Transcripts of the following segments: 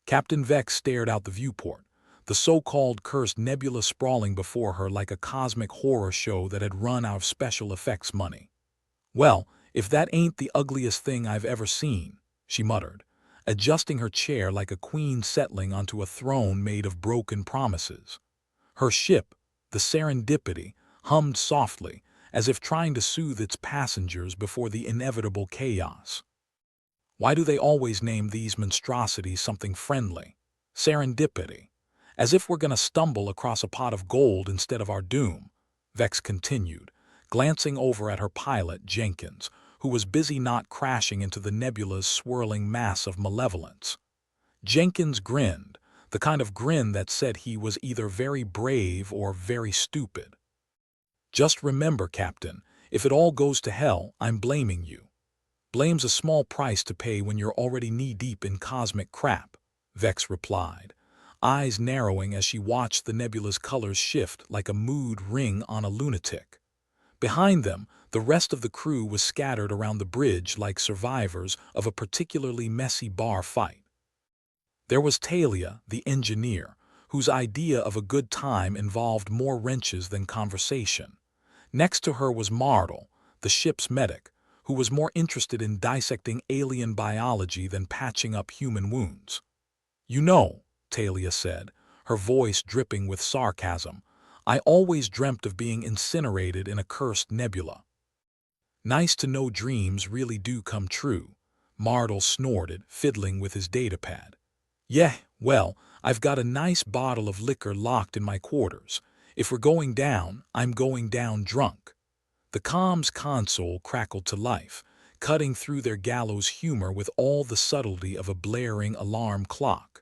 Captain Vex stared out the viewport, the so-called cursed nebula sprawling before her like a cosmic horror show that had run out of special effects money. "Well, if that ain't the ugliest thing I've ever seen," she muttered, adjusting her chair like a queen settling onto a throne made of broken promises. Her ship, the Serendipity, hummed softly, as if trying to soothe its passengers before the inevitable chaos. Why do they always name these monstrosities something friendly? Serendipity. As if we're gonna stumble across a pot of gold instead of our doom, Vex continued, glancing over at her pilot, Jenkins, who was busy not crashing into the nebula's swirling mass of malevolence. Jenkins grinned, the kind of grin that said he was either very brave or very stupid. "Just remember, Captain, if it all goes to hell, I'm blaming you." "Blame's a small price to pay when you're already knee-deep in cosmic crap," Vex replied, eyes narrowing as she watched the nebula's colors shift like a mood ring on a lunatic. Behind them, the rest of the crew was scattered around the bridge like survivors of a particularly messy bar fight. There was Talia, the engineer, whose idea of a good time involved more wrenches than conversation. Next to her was Mardel, the ship's medic, who was more interested in dissecting alien biology than patching up human wounds. "You know," Talia said, her voice dripping with sarcasm, "I always dreamt of being incinerated in a cursed nebula." "Nice to know dreams really do come true," Mardel snorted, fiddling with his datapad. "Yeah, well, I've got a nice bottle of liquor locked in my quarters. If we're going down, I'm going down drunk." The comms console crackled to life, cutting through their gallows humor with all the subtlety of a blaring alarm clock.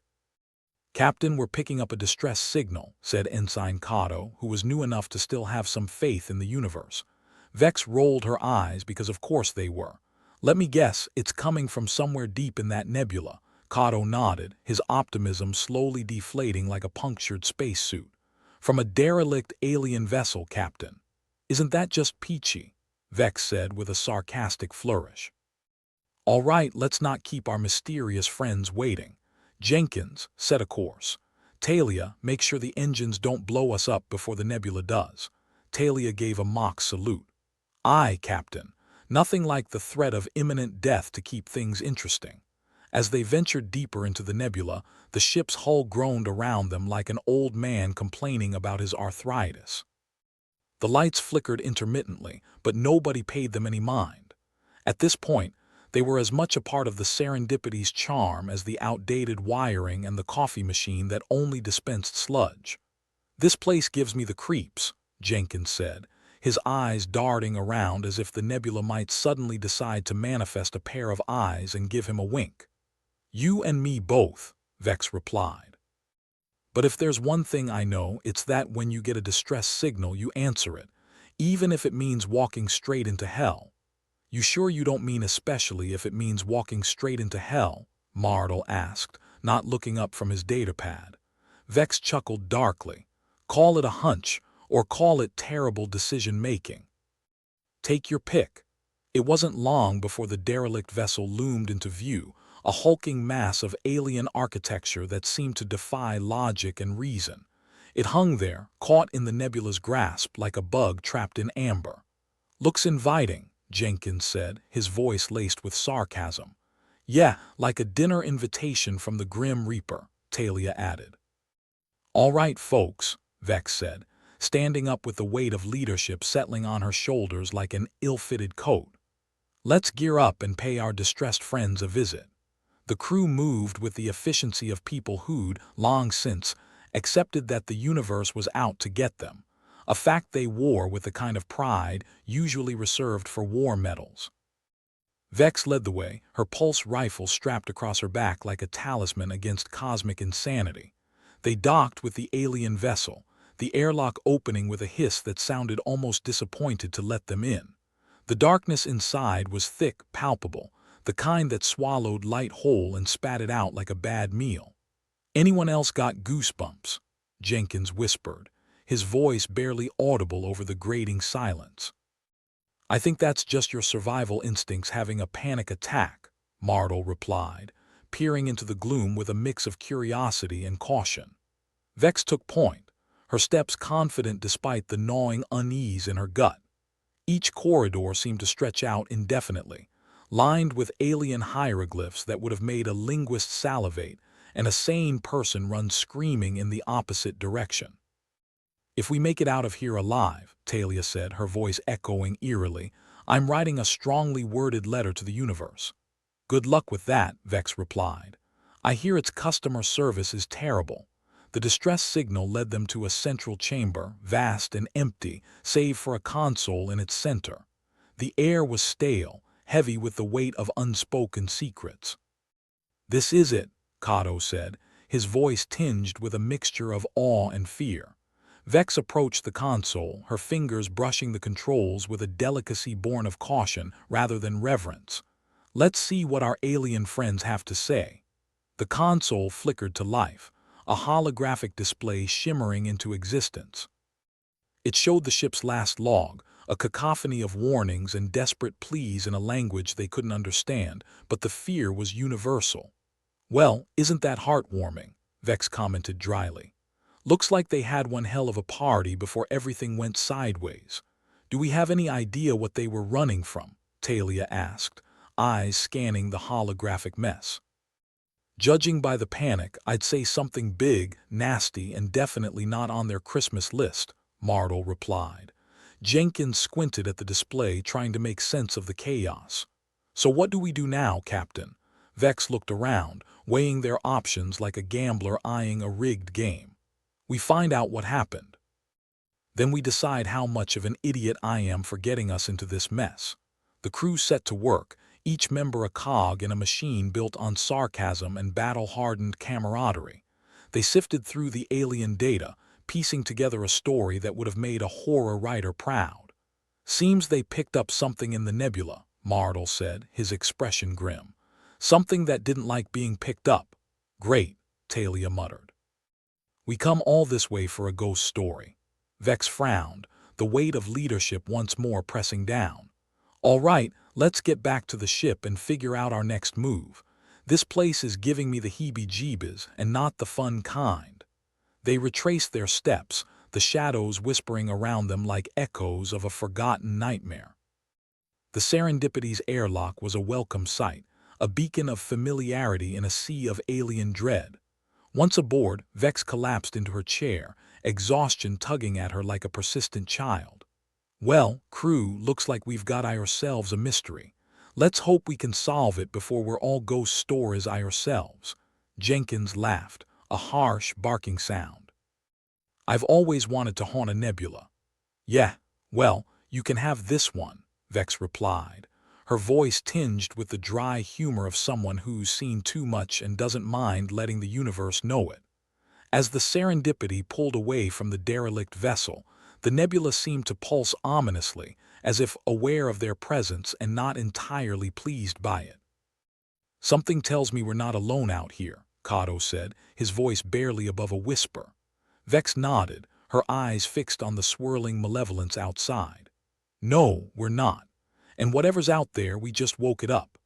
"Captain, we're picking up a distress signal," said Ensign Cato, who was new enough to still have some faith in the universe. Vex rolled her eyes because of course they were. "Let me guess, it's coming from somewhere deep in that nebula." Cato nodded, his optimism slowly deflating like a punctured spacesuit. "From a derelict alien vessel, Captain." "Isn't that just peachy?" Vex said with a sarcastic flourish. "All right, let's not keep our mysterious friends waiting. Jenkins, set a course. Talia, make sure the engines don't blow us up before the nebula does." Talia gave a mock salute. "Aye, Captain. Nothing like the threat of imminent death to keep things interesting." As they ventured deeper into the nebula, the ship's hull groaned around them like an old man complaining about his arthritis. The lights flickered intermittently, but nobody paid them any mind. At this point, they were as much a part of the Serendipity's charm as the outdated wiring and the coffee machine that only dispensed sludge. "This place gives me the creeps," Jenkins said, his eyes darting around as if the nebula might suddenly decide to manifest a pair of eyes and give him a wink. "You and me both," Vex replied. "But if there's one thing I know, it's that when you get a distress signal, you answer it, even if it means walking straight into hell." "You sure you don't mean especially if it means walking straight into hell?" Mardel asked, not looking up from his datapad. Vex chuckled darkly. "Call it a hunch, or call it terrible decision-making. Take your pick." It wasn't long before the derelict vessel loomed into view, a hulking mass of alien architecture that seemed to defy logic and reason. It hung there, caught in the nebula's grasp like a bug trapped in amber. "Looks inviting," Jenkins said, his voice laced with sarcasm. "Yeah, like a dinner invitation from the Grim Reaper," Talia added. "All right, folks," Vex said, standing up with the weight of leadership settling on her shoulders like an ill-fitted coat. "Let's gear up and pay our distressed friends a visit." The crew moved with the efficiency of people who'd, long since, accepted that the universe was out to get them, a fact they wore with the kind of pride usually reserved for war medals. Vex led the way, her pulse rifle strapped across her back like a talisman against cosmic insanity. They docked with the alien vessel, the airlock opening with a hiss that sounded almost disappointed to let them in. The darkness inside was thick, palpable, the kind that swallowed light whole and spat it out like a bad meal. "Anyone else got goosebumps?" Jenkins whispered, his voice barely audible over the grating silence. "I think that's just your survival instincts having a panic attack," Mardel replied, peering into the gloom with a mix of curiosity and caution. Vex took point, her steps confident despite the gnawing unease in her gut. Each corridor seemed to stretch out indefinitely, lined with alien hieroglyphs that would have made a linguist salivate and a sane person run screaming in the opposite direction. "If we make it out of here alive," Talia said, her voice echoing eerily, "I'm writing a strongly worded letter to the universe." "Good luck with that," Vex replied. "I hear its customer service is terrible." The distress signal led them to a central chamber, vast and empty, save for a console in its center. The air was stale, heavy with the weight of unspoken secrets. "This is it," Kato said, his voice tinged with a mixture of awe and fear. Vex approached the console, her fingers brushing the controls with a delicacy born of caution rather than reverence. "Let's see what our alien friends have to say." The console flickered to life, a holographic display shimmering into existence. It showed the ship's last log, a cacophony of warnings and desperate pleas in a language they couldn't understand, but the fear was universal. "Well, isn't that heartwarming?" Vex commented dryly. "Looks like they had one hell of a party before everything went sideways." "Do we have any idea what they were running from?" Talia asked, eyes scanning the holographic mess. "Judging by the panic, I'd say something big, nasty, and definitely not on their Christmas list," Martel replied. Jenkins squinted at the display, trying to make sense of the chaos. "So what do we do now, Captain?" Vex looked around, weighing their options like a gambler eyeing a rigged game. "We find out what happened. Then we decide how much of an idiot I am for getting us into this mess." The crew set to work, each member a cog in a machine built on sarcasm and battle-hardened camaraderie. They sifted through the alien data, piecing together a story that would have made a horror writer proud. "Seems they picked up something in the Nebula," Martel said, his expression grim. "Something that didn't like being picked up." "Great," Talia muttered. "We come all this way for a ghost story." Vex frowned, the weight of leadership once more pressing down. "All right, let's get back to the ship and figure out our next move. This place is giving me the heebie-jeebies, and not the fun kind." They retraced their steps, the shadows whispering around them like echoes of a forgotten nightmare. The Serendipity's airlock was a welcome sight, a beacon of familiarity in a sea of alien dread. Once aboard, Vex collapsed into her chair, exhaustion tugging at her like a persistent child. "Well, crew, looks like we've got ourselves a mystery. Let's hope we can solve it before we're all ghost stories ourselves." Jenkins laughed, a harsh, barking sound. "I've always wanted to haunt a nebula." "Yeah, well, you can have this one," Vex replied, her voice tinged with the dry humor of someone who's seen too much and doesn't mind letting the universe know it. As the Serendipity pulled away from the derelict vessel, the nebula seemed to pulse ominously, as if aware of their presence and not entirely pleased by it. "Something tells me we're not alone out here," Kato said, his voice barely above a whisper. Vex nodded, her eyes fixed on the swirling malevolence outside. "No, we're not. And whatever's out there, we just woke it up."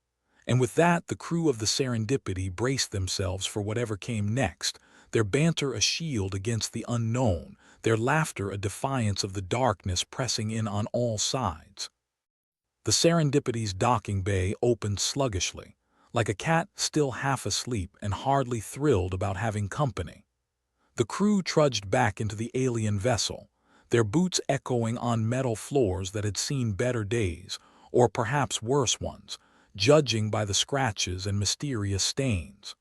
And with that, the crew of the Serendipity braced themselves for whatever came next, their banter a shield against the unknown, their laughter a defiance of the darkness pressing in on all sides. The Serendipity's docking bay opened sluggishly, like a cat still half asleep and hardly thrilled about having company. The crew trudged back into the alien vessel, their boots echoing on metal floors that had seen better days, or perhaps worse ones, judging by the scratches and mysterious stains.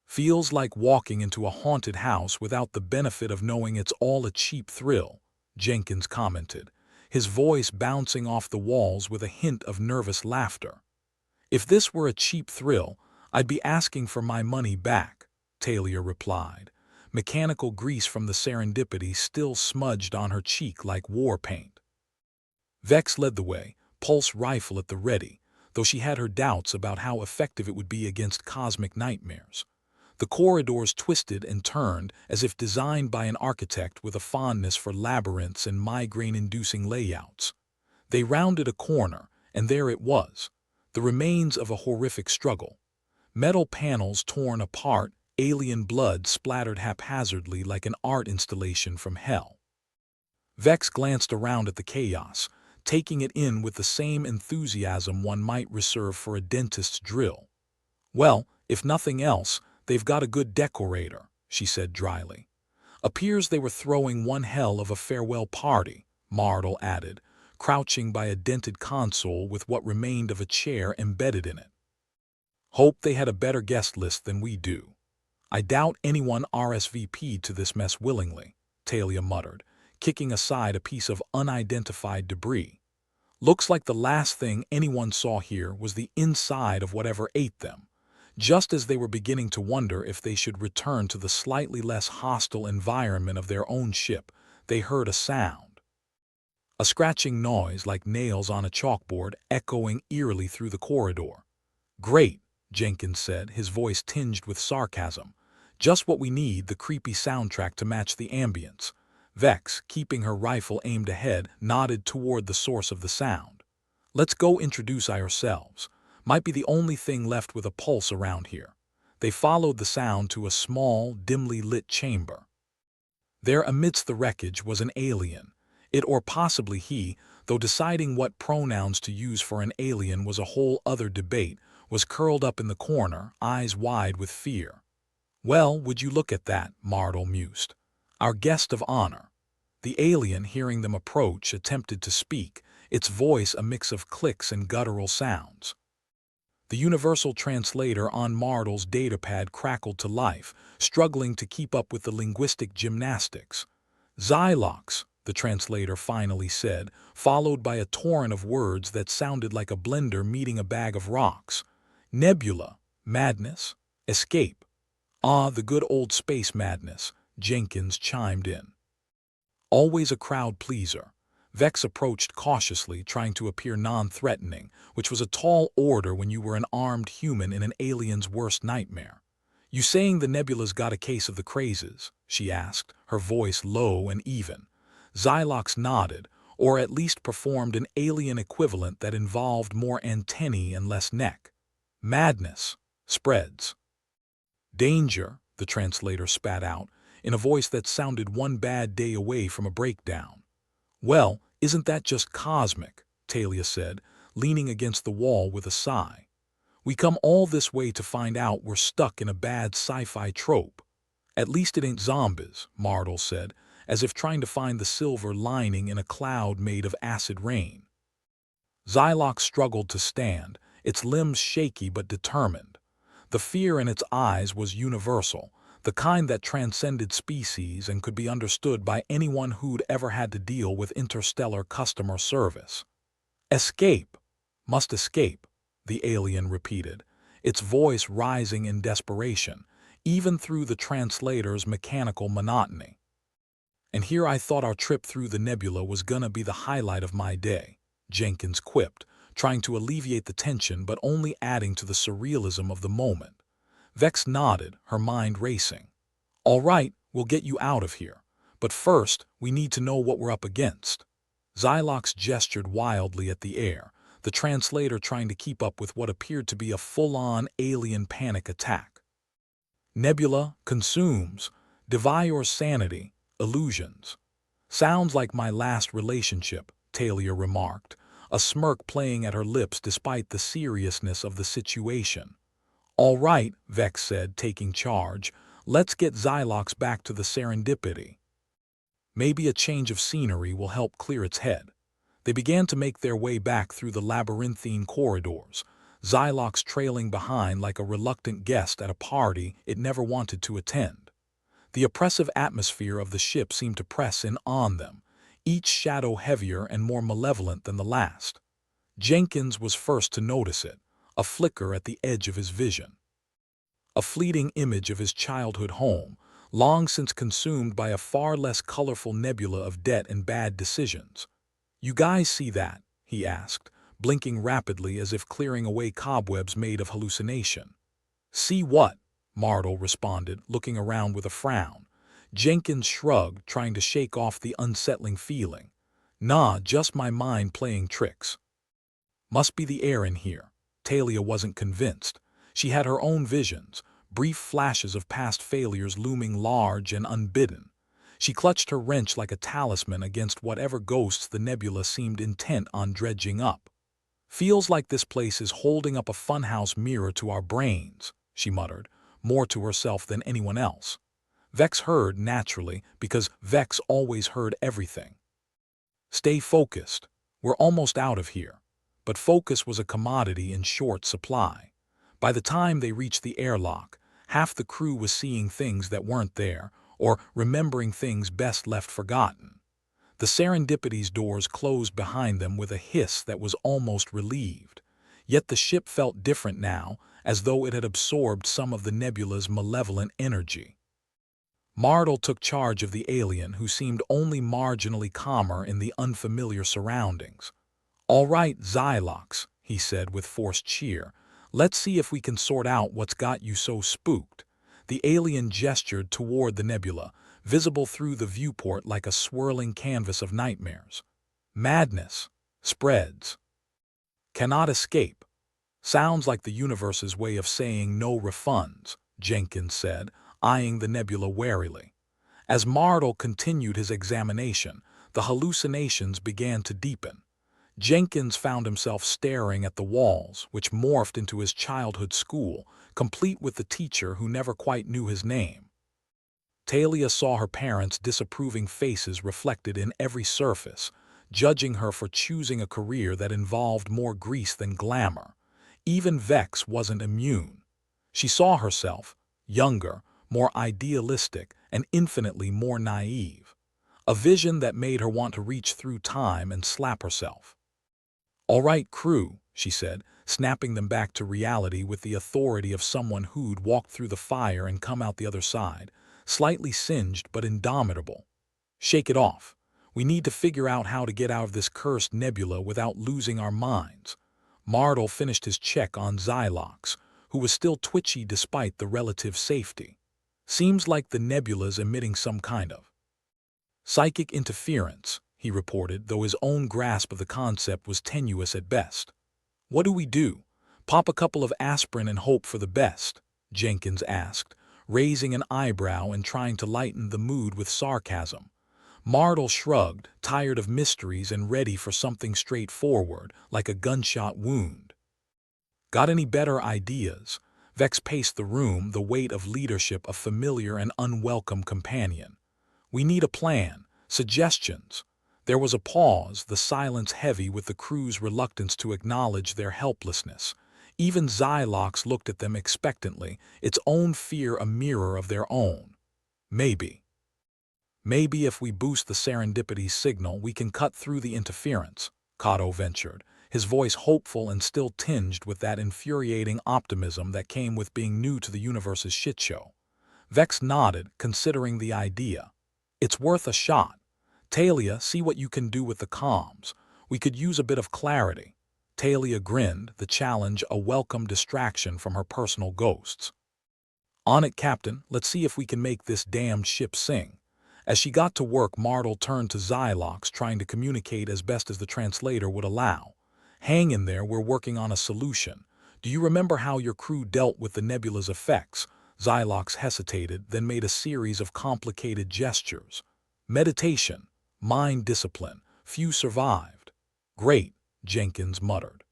"Feels like walking into a haunted house without the benefit of knowing it's all a cheap thrill," Jenkins commented, his voice bouncing off the walls with a hint of nervous laughter. "If this were a cheap thrill, I'd be asking for my money back," Talia replied, mechanical grease from the Serendipity still smudged on her cheek like war paint. Vex led the way, pulse rifle at the ready, though she had her doubts about how effective it would be against cosmic nightmares. The corridors twisted and turned as if designed by an architect with a fondness for labyrinths and migraine-inducing layouts. They rounded a corner, and there it was, the remains of a horrific struggle. Metal panels torn apart, alien blood splattered haphazardly like an art installation from hell. Vex glanced around at the chaos, taking it in with the same enthusiasm one might reserve for a dentist's drill. "Well, if nothing else, they've got a good decorator," she said dryly. "Appears they were throwing one hell of a farewell party," Mardle added, crouching by a dented console with what remained of a chair embedded in it. "Hope they had a better guest list than we do. I doubt anyone RSVP'd to this mess willingly," Talia muttered, kicking aside a piece of unidentified debris. "Looks like the last thing anyone saw here was the inside of whatever ate them." Just as they were beginning to wonder if they should return to the slightly less hostile environment of their own ship, they heard a sound. A scratching noise like nails on a chalkboard echoing eerily through the corridor. "Great," Jenkins said, his voice tinged with sarcasm. "Just what we need, the creepy soundtrack to match the ambience." Vex, keeping her rifle aimed ahead, nodded toward the source of the sound. "Let's go introduce ourselves. Might be the only thing left with a pulse around here." They followed the sound to a small, dimly lit chamber. There amidst the wreckage was an alien. It, or possibly he, though deciding what pronouns to use for an alien was a whole other debate, was curled up in the corner, eyes wide with fear. "Well, would you look at that," Mardle mused. "Our guest of honor." The alien, hearing them approach, attempted to speak, its voice a mix of clicks and guttural sounds. The universal translator on Mardle's datapad crackled to life, struggling to keep up with the linguistic gymnastics. "Xylox," the translator finally said, followed by a torrent of words that sounded like a blender meeting a bag of rocks. "Nebula, madness, escape." "Ah, the good old space madness," Jenkins chimed in. Always a crowd pleaser. Vex approached cautiously, trying to appear non-threatening, which was a tall order when you were an armed human in an alien's worst nightmare. "You saying the Nebula's got a case of the crazes?" she asked, her voice low and even. Xylox nodded, or at least performed an alien equivalent that involved more antennae and less neck. "Madness. Spreads." "Danger," the translator spat out, in a voice that sounded one bad day away from a breakdown. "Well, isn't that just cosmic?" Talia said, leaning against the wall with a sigh. "We come all this way to find out we're stuck in a bad sci-fi trope." "At least it ain't zombies," Mardle said, as if trying to find the silver lining in a cloud made of acid rain. Xylox struggled to stand, its limbs shaky but determined. The fear in its eyes was universal, the kind that transcended species and could be understood by anyone who'd ever had to deal with interstellar customer service. "Escape. Must escape," the alien repeated, its voice rising in desperation, even through the translator's mechanical monotony. "And here I thought our trip through the nebula was gonna be the highlight of my day," Jenkins quipped, trying to alleviate the tension but only adding to the surrealism of the moment. Vex nodded, her mind racing. "All right, we'll get you out of here. But first, we need to know what we're up against." Xylox gestured wildly at the air, the translator trying to keep up with what appeared to be a full-on alien panic attack. "Nebula, consumes, devours sanity, illusions." "Sounds like my last relationship," Talia remarked, a smirk playing at her lips despite the seriousness of the situation. "All right," Vex said, taking charge, "let's get Xylox back to the serendipity. Maybe a change of scenery will help clear its head." They began to make their way back through the labyrinthine corridors, Xylox trailing behind like a reluctant guest at a party it never wanted to attend. The oppressive atmosphere of the ship seemed to press in on them, each shadow heavier and more malevolent than the last. Jenkins was first to notice it, a flicker at the edge of his vision. A fleeting image of his childhood home, long since consumed by a far less colorful nebula of debt and bad decisions. "You guys see that?" he asked, blinking rapidly as if clearing away cobwebs made of hallucination. "See what?" Mardle responded, looking around with a frown. Jenkins shrugged, trying to shake off the unsettling feeling. "Nah, just my mind playing tricks." "Must be the air in here." Talia wasn't convinced. She had her own visions, brief flashes of past failures looming large and unbidden. She clutched her wrench like a talisman against whatever ghosts the nebula seemed intent on dredging up. "Feels like this place is holding up a funhouse mirror to our brains," she muttered, more to herself than anyone else. Vex heard naturally, because Vex always heard everything. "Stay focused. We're almost out of here." But focus was a commodity in short supply. By the time they reached the airlock, half the crew was seeing things that weren't there, or remembering things best left forgotten. The Serendipity's doors closed behind them with a hiss that was almost relieved. Yet the ship felt different now, as though it had absorbed some of the nebula's malevolent energy. Mardel took charge of the alien, who seemed only marginally calmer in the unfamiliar surroundings. "All right, Xylox," he said with forced cheer. "Let's see if we can sort out what's got you so spooked." The alien gestured toward the nebula, visible through the viewport like a swirling canvas of nightmares. "Madness. Spreads. Cannot escape." "Sounds like the universe's way of saying no refunds," Jenkins said, eyeing the nebula warily. As Mardel continued his examination, the hallucinations began to deepen. Jenkins found himself staring at the walls, which morphed into his childhood school, complete with the teacher who never quite knew his name. Talia saw her parents' disapproving faces reflected in every surface, judging her for choosing a career that involved more grease than glamour. Even Vex wasn't immune. She saw herself, younger, more idealistic, and infinitely more naive. A vision that made her want to reach through time and slap herself. "All right, crew," she said, snapping them back to reality with the authority of someone who'd walked through the fire and come out the other side, slightly singed but indomitable. "Shake it off. We need to figure out how to get out of this cursed nebula without losing our minds." Mardel finished his check on Xylox, who was still twitchy despite the relative safety. "Seems like the nebula's emitting some kind of psychic interference," he reported, though his own grasp of the concept was tenuous at best. "What do we do? Pop a couple of aspirin and hope for the best?" Jenkins asked, raising an eyebrow and trying to lighten the mood with sarcasm. Mardel shrugged, tired of mysteries and ready for something straightforward, like a gunshot wound. "Got any better ideas?" Vex paced the room, the weight of leadership a familiar and unwelcome companion. "We need a plan, suggestions." There was a pause, the silence heavy with the crew's reluctance to acknowledge their helplessness. Even Xylox looked at them expectantly, its own fear a mirror of their own. "Maybe if we boost the serendipity signal, we can cut through the interference," Kato ventured, his voice hopeful and still tinged with that infuriating optimism that came with being new to the universe's shitshow. Vex nodded, considering the idea. "It's worth a shot. Talia, see what you can do with the comms. We could use a bit of clarity." Talia grinned, the challenge a welcome distraction from her personal ghosts. "On it, Captain. Let's see if we can make this damned ship sing." As she got to work, Mardel turned to Xylox, trying to communicate as best as the translator would allow. "Hang in there, we're working on a solution. Do you remember how your crew dealt with the nebula's effects?" Xylox hesitated, then made a series of complicated gestures. "Meditation, mind discipline, few survived." "Great," Jenkins muttered.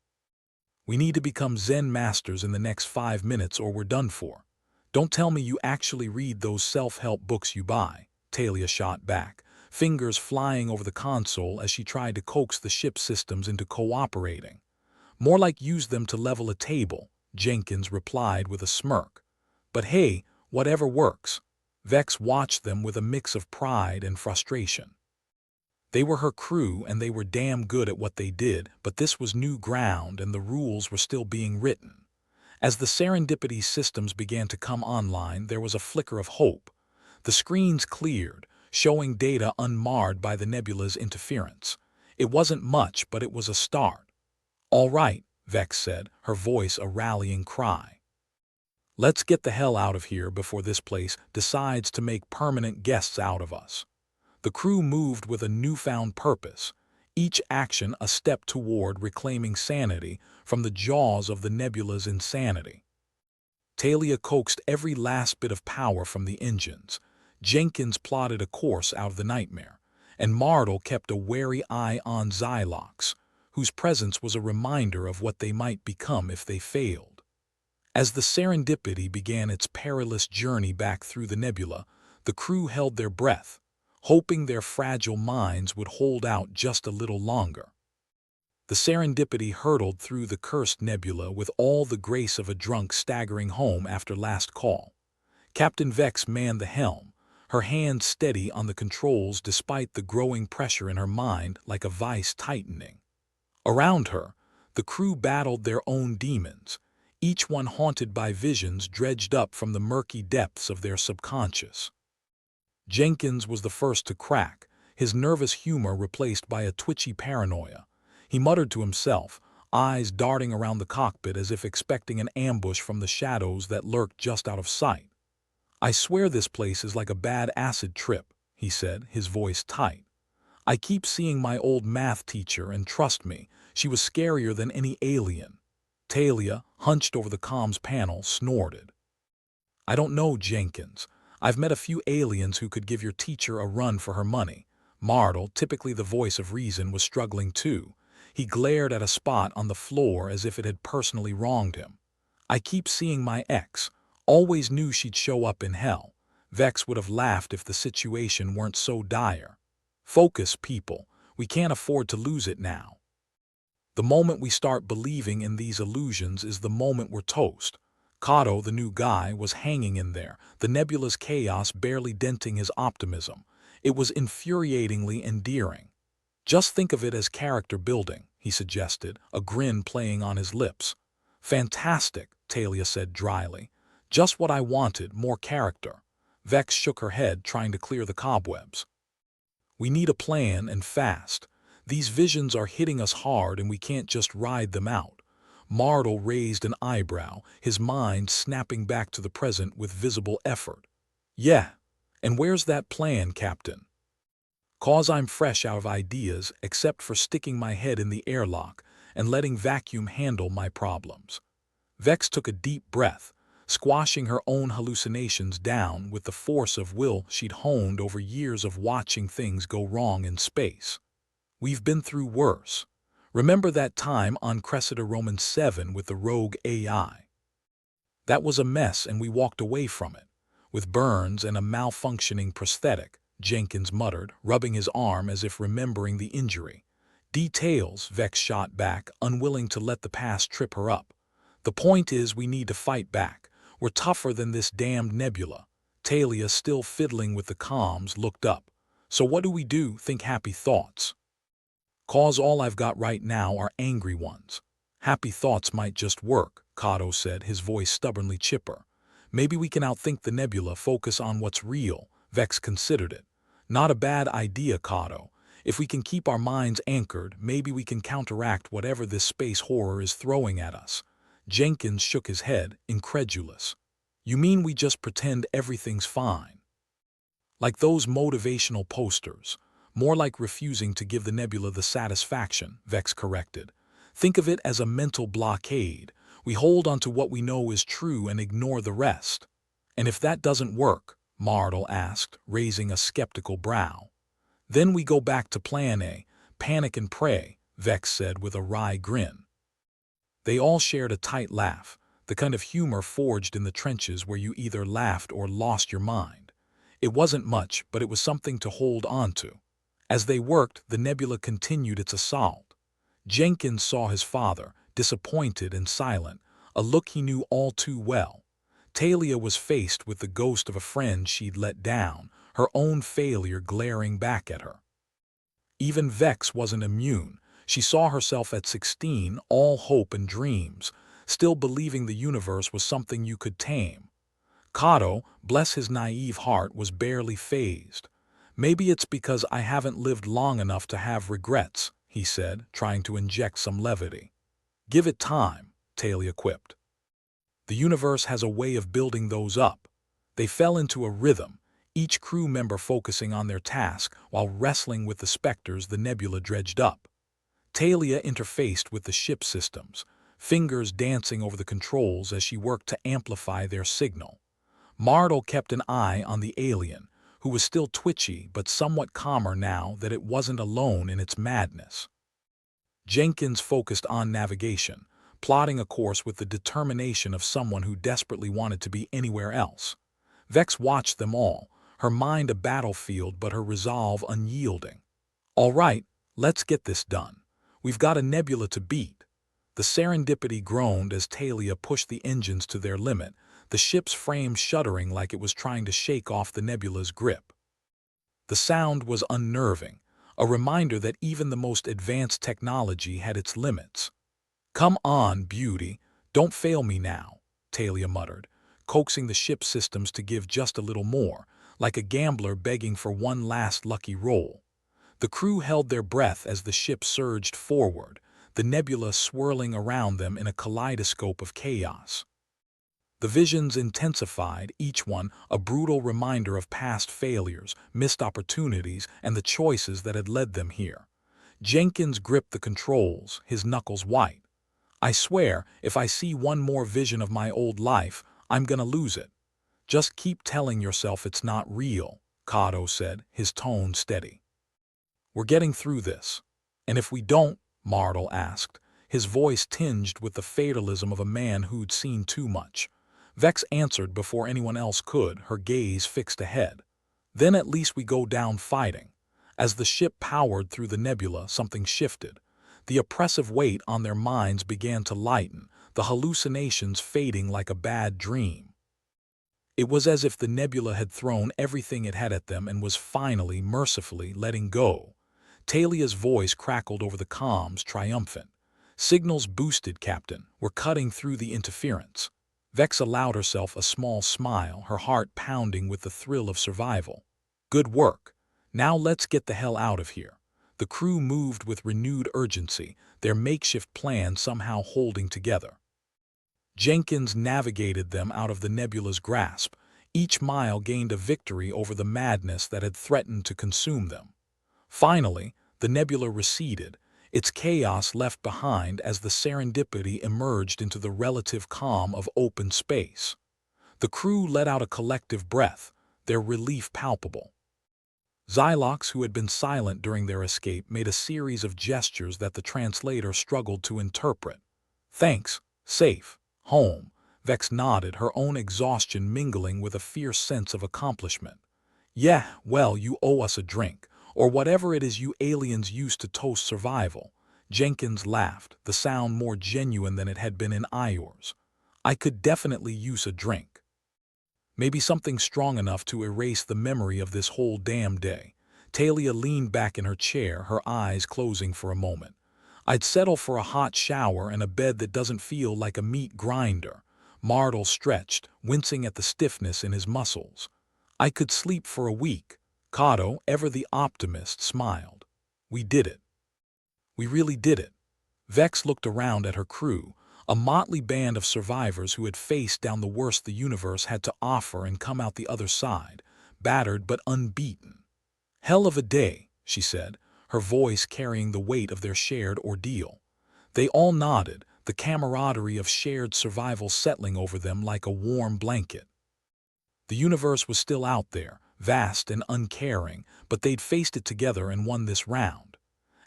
"We need to become Zen masters in the next 5 minutes or we're done for." "Don't tell me you actually read those self-help books you buy," Talia shot back, fingers flying over the console as she tried to coax the ship systems into cooperating. "More like use them to level a table," Jenkins replied with a smirk. "But hey, whatever works." Vex watched them with a mix of pride and frustration. They were her crew and they were damn good at what they did, but this was new ground and the rules were still being written. As the serendipity systems began to come online, there was a flicker of hope. The screens cleared, showing data unmarred by the nebula's interference. It wasn't much, but it was a start. "All right," Vex said, her voice a rallying cry. "Let's get the hell out of here before this place decides to make permanent guests out of us." The crew moved with a newfound purpose, each action a step toward reclaiming sanity from the jaws of the nebula's insanity. Talia coaxed every last bit of power from the engines. Jenkins plotted a course out of the nightmare, and Mardle kept a wary eye on Xylox, whose presence was a reminder of what they might become if they failed. As the Serendipity began its perilous journey back through the nebula, the crew held their breath, hoping their fragile minds would hold out just a little longer. The Serendipity hurtled through the cursed nebula with all the grace of a drunk staggering home after last call. Captain Vex manned the helm, her hand steady on the controls despite the growing pressure in her mind like a vice tightening. Around her, the crew battled their own demons, each one haunted by visions dredged up from the murky depths of their subconscious. Jenkins was the first to crack, his nervous humor replaced by a twitchy paranoia. He muttered to himself, eyes darting around the cockpit as if expecting an ambush from the shadows that lurked just out of sight. "I swear this place is like a bad acid trip," he said, his voice tight. "I keep seeing my old math teacher, and trust me, she was scarier than any alien." Talia, hunched over the comms panel, snorted. "I don't know, Jenkins. I've met a few aliens who could give your teacher a run for her money." Mardle, typically the voice of reason, was struggling too. He glared at a spot on the floor as if it had personally wronged him. "I keep seeing my ex. Always knew she'd show up in hell." Vex would have laughed if the situation weren't so dire. "Focus, people. We can't afford to lose it now. The moment we start believing in these illusions is the moment we're toast." Kato, the new guy, was hanging in there, the nebula's chaos barely denting his optimism. It was infuriatingly endearing. "Just think of it as character building," he suggested, a grin playing on his lips. "Fantastic," Talia said dryly. "Just what I wanted, more character." Vex shook her head, trying to clear the cobwebs. "We need a plan, and fast. These visions are hitting us hard and we can't just ride them out." Mardle raised an eyebrow, his mind snapping back to the present with visible effort. "Yeah, and where's that plan, Captain?" "'Cause I'm fresh out of ideas, except for sticking my head in the airlock and letting vacuum handle my problems." Vex took a deep breath, squashing her own hallucinations down with the force of will she'd honed over years of watching things go wrong in space. "We've been through worse. Remember that time on Cressida Roman 7 with the rogue AI? That was a mess and we walked away from it, with burns and a malfunctioning prosthetic," Jenkins muttered, rubbing his arm as if remembering the injury. "Details," Vex shot back, unwilling to let the past trip her up. "The point is we need to fight back. We're tougher than this damned nebula." Talia, still fiddling with the comms, looked up. "So what do we do? Think happy thoughts?" "'Cause all I've got right now are angry ones." "Happy thoughts might just work," Kato said, his voice stubbornly chipper. "Maybe we can outthink the nebula, focus on what's real." Vex considered it. "Not a bad idea, Kato. If we can keep our minds anchored, maybe we can counteract whatever this space horror is throwing at us." Jenkins shook his head, incredulous. "You mean we just pretend everything's fine?" "Like those motivational posters. More like refusing to give the nebula the satisfaction," Vex corrected. "Think of it as a mental blockade. We hold onto what we know is true and ignore the rest." "And if that doesn't work?" Mardle asked, raising a skeptical brow. "Then we go back to Plan A, panic and pray," Vex said with a wry grin. They all shared a tight laugh, the kind of humor forged in the trenches where you either laughed or lost your mind. It wasn't much, but it was something to hold on to. As they worked, the nebula continued its assault. Jenkins saw his father, disappointed and silent, a look he knew all too well. Talia was faced with the ghost of a friend she'd let down, her own failure glaring back at her. Even Vex wasn't immune. She saw herself at 16, all hope and dreams, still believing the universe was something you could tame. Kato, bless his naive heart, was barely fazed. "Maybe it's because I haven't lived long enough to have regrets," he said, trying to inject some levity. "Give it time," Talia quipped. "The universe has a way of building those up." They fell into a rhythm, each crew member focusing on their task while wrestling with the specters the nebula dredged up. Talia interfaced with the ship systems, fingers dancing over the controls as she worked to amplify their signal. Mardle kept an eye on the alien, who was still twitchy but somewhat calmer now that it wasn't alone in its madness. Jenkins focused on navigation, plotting a course with the determination of someone who desperately wanted to be anywhere else. Vex watched them all, her mind a battlefield but her resolve unyielding. "All right, let's get this done. We've got a Nebula to beat." The Serendipity groaned as Talia pushed the engines to their limit, the ship's frame shuddering like it was trying to shake off the Nebula's grip. The sound was unnerving, a reminder that even the most advanced technology had its limits. "Come on, beauty, don't fail me now," Talia muttered, coaxing the ship's systems to give just a little more, like a gambler begging for one last lucky roll. The crew held their breath as the ship surged forward, the nebula swirling around them in a kaleidoscope of chaos. The visions intensified, each one a brutal reminder of past failures, missed opportunities, and the choices that had led them here. Jenkins gripped the controls, his knuckles white. "I swear, if I see one more vision of my old life, I'm gonna lose it." "Just keep telling yourself it's not real," Kato said, his tone steady. "We're getting through this." "And if we don't?" Mardle asked, his voice tinged with the fatalism of a man who'd seen too much. Vex answered before anyone else could, her gaze fixed ahead. "Then at least we go down fighting." As the ship powered through the nebula, something shifted. The oppressive weight on their minds began to lighten, the hallucinations fading like a bad dream. It was as if the nebula had thrown everything it had at them and was finally, mercifully letting go. Talia's voice crackled over the comms, triumphant. "Signals boosted, Captain. We're cutting through the interference." Vex allowed herself a small smile, her heart pounding with the thrill of survival. "Good work. Now let's get the hell out of here." The crew moved with renewed urgency, their makeshift plan somehow holding together. Jenkins navigated them out of the nebula's grasp. Each mile gained a victory over the madness that had threatened to consume them. Finally, the nebula receded, its chaos left behind as the Serendipity emerged into the relative calm of open space. The crew let out a collective breath, their relief palpable. Xylox, who had been silent during their escape, made a series of gestures that the translator struggled to interpret. "Thanks, safe, home." Vex nodded, her own exhaustion mingling with a fierce sense of accomplishment. "Yeah, well, you owe us a drink, or whatever it is you aliens use to toast survival." Jenkins laughed, the sound more genuine than it had been in Ior's. "I could definitely use a drink. Maybe something strong enough to erase the memory of this whole damn day." Talia leaned back in her chair, her eyes closing for a moment. "I'd settle for a hot shower and a bed that doesn't feel like a meat grinder." Mardle stretched, wincing at the stiffness in his muscles. "I could sleep for a week." Kato, ever the optimist, smiled. "We did it. We really did it." Vex looked around at her crew, a motley band of survivors who had faced down the worst the universe had to offer and come out the other side, battered but unbeaten. "Hell of a day," she said, her voice carrying the weight of their shared ordeal. They all nodded, the camaraderie of shared survival settling over them like a warm blanket. The universe was still out there, vast and uncaring, but they'd faced it together and won this round.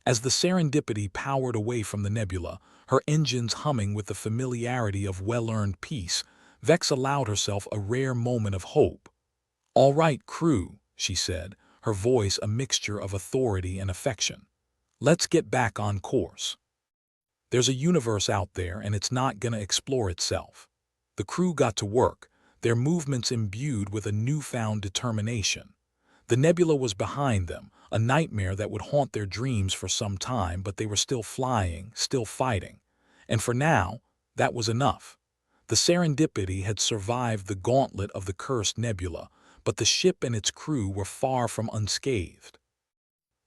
As the Serendipity powered away from the nebula, her engines humming with the familiarity of well-earned peace, Vex allowed herself a rare moment of hope. "All right, crew," she said, her voice a mixture of authority and affection. "Let's get back on course. There's a universe out there and it's not gonna explore itself." The crew got to work, their movements imbued with a newfound determination. The nebula was behind them, a nightmare that would haunt their dreams for some time, but they were still flying, still fighting. And for now, that was enough. The Serendipity had survived the gauntlet of the cursed nebula, but the ship and its crew were far from unscathed.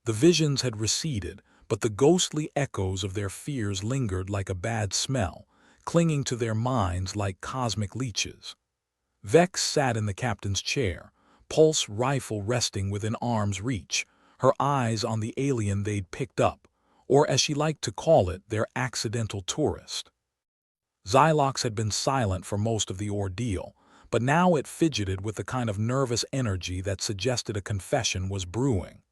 The visions had receded, but the ghostly echoes of their fears lingered like a bad smell, clinging to their minds like cosmic leeches. Vex sat in the captain's chair, pulse rifle resting within arm's reach, her eyes on the alien they'd picked up, or as she liked to call it, their accidental tourist. Xylox had been silent for most of the ordeal, but now it fidgeted with the kind of nervous energy that suggested a confession was brewing.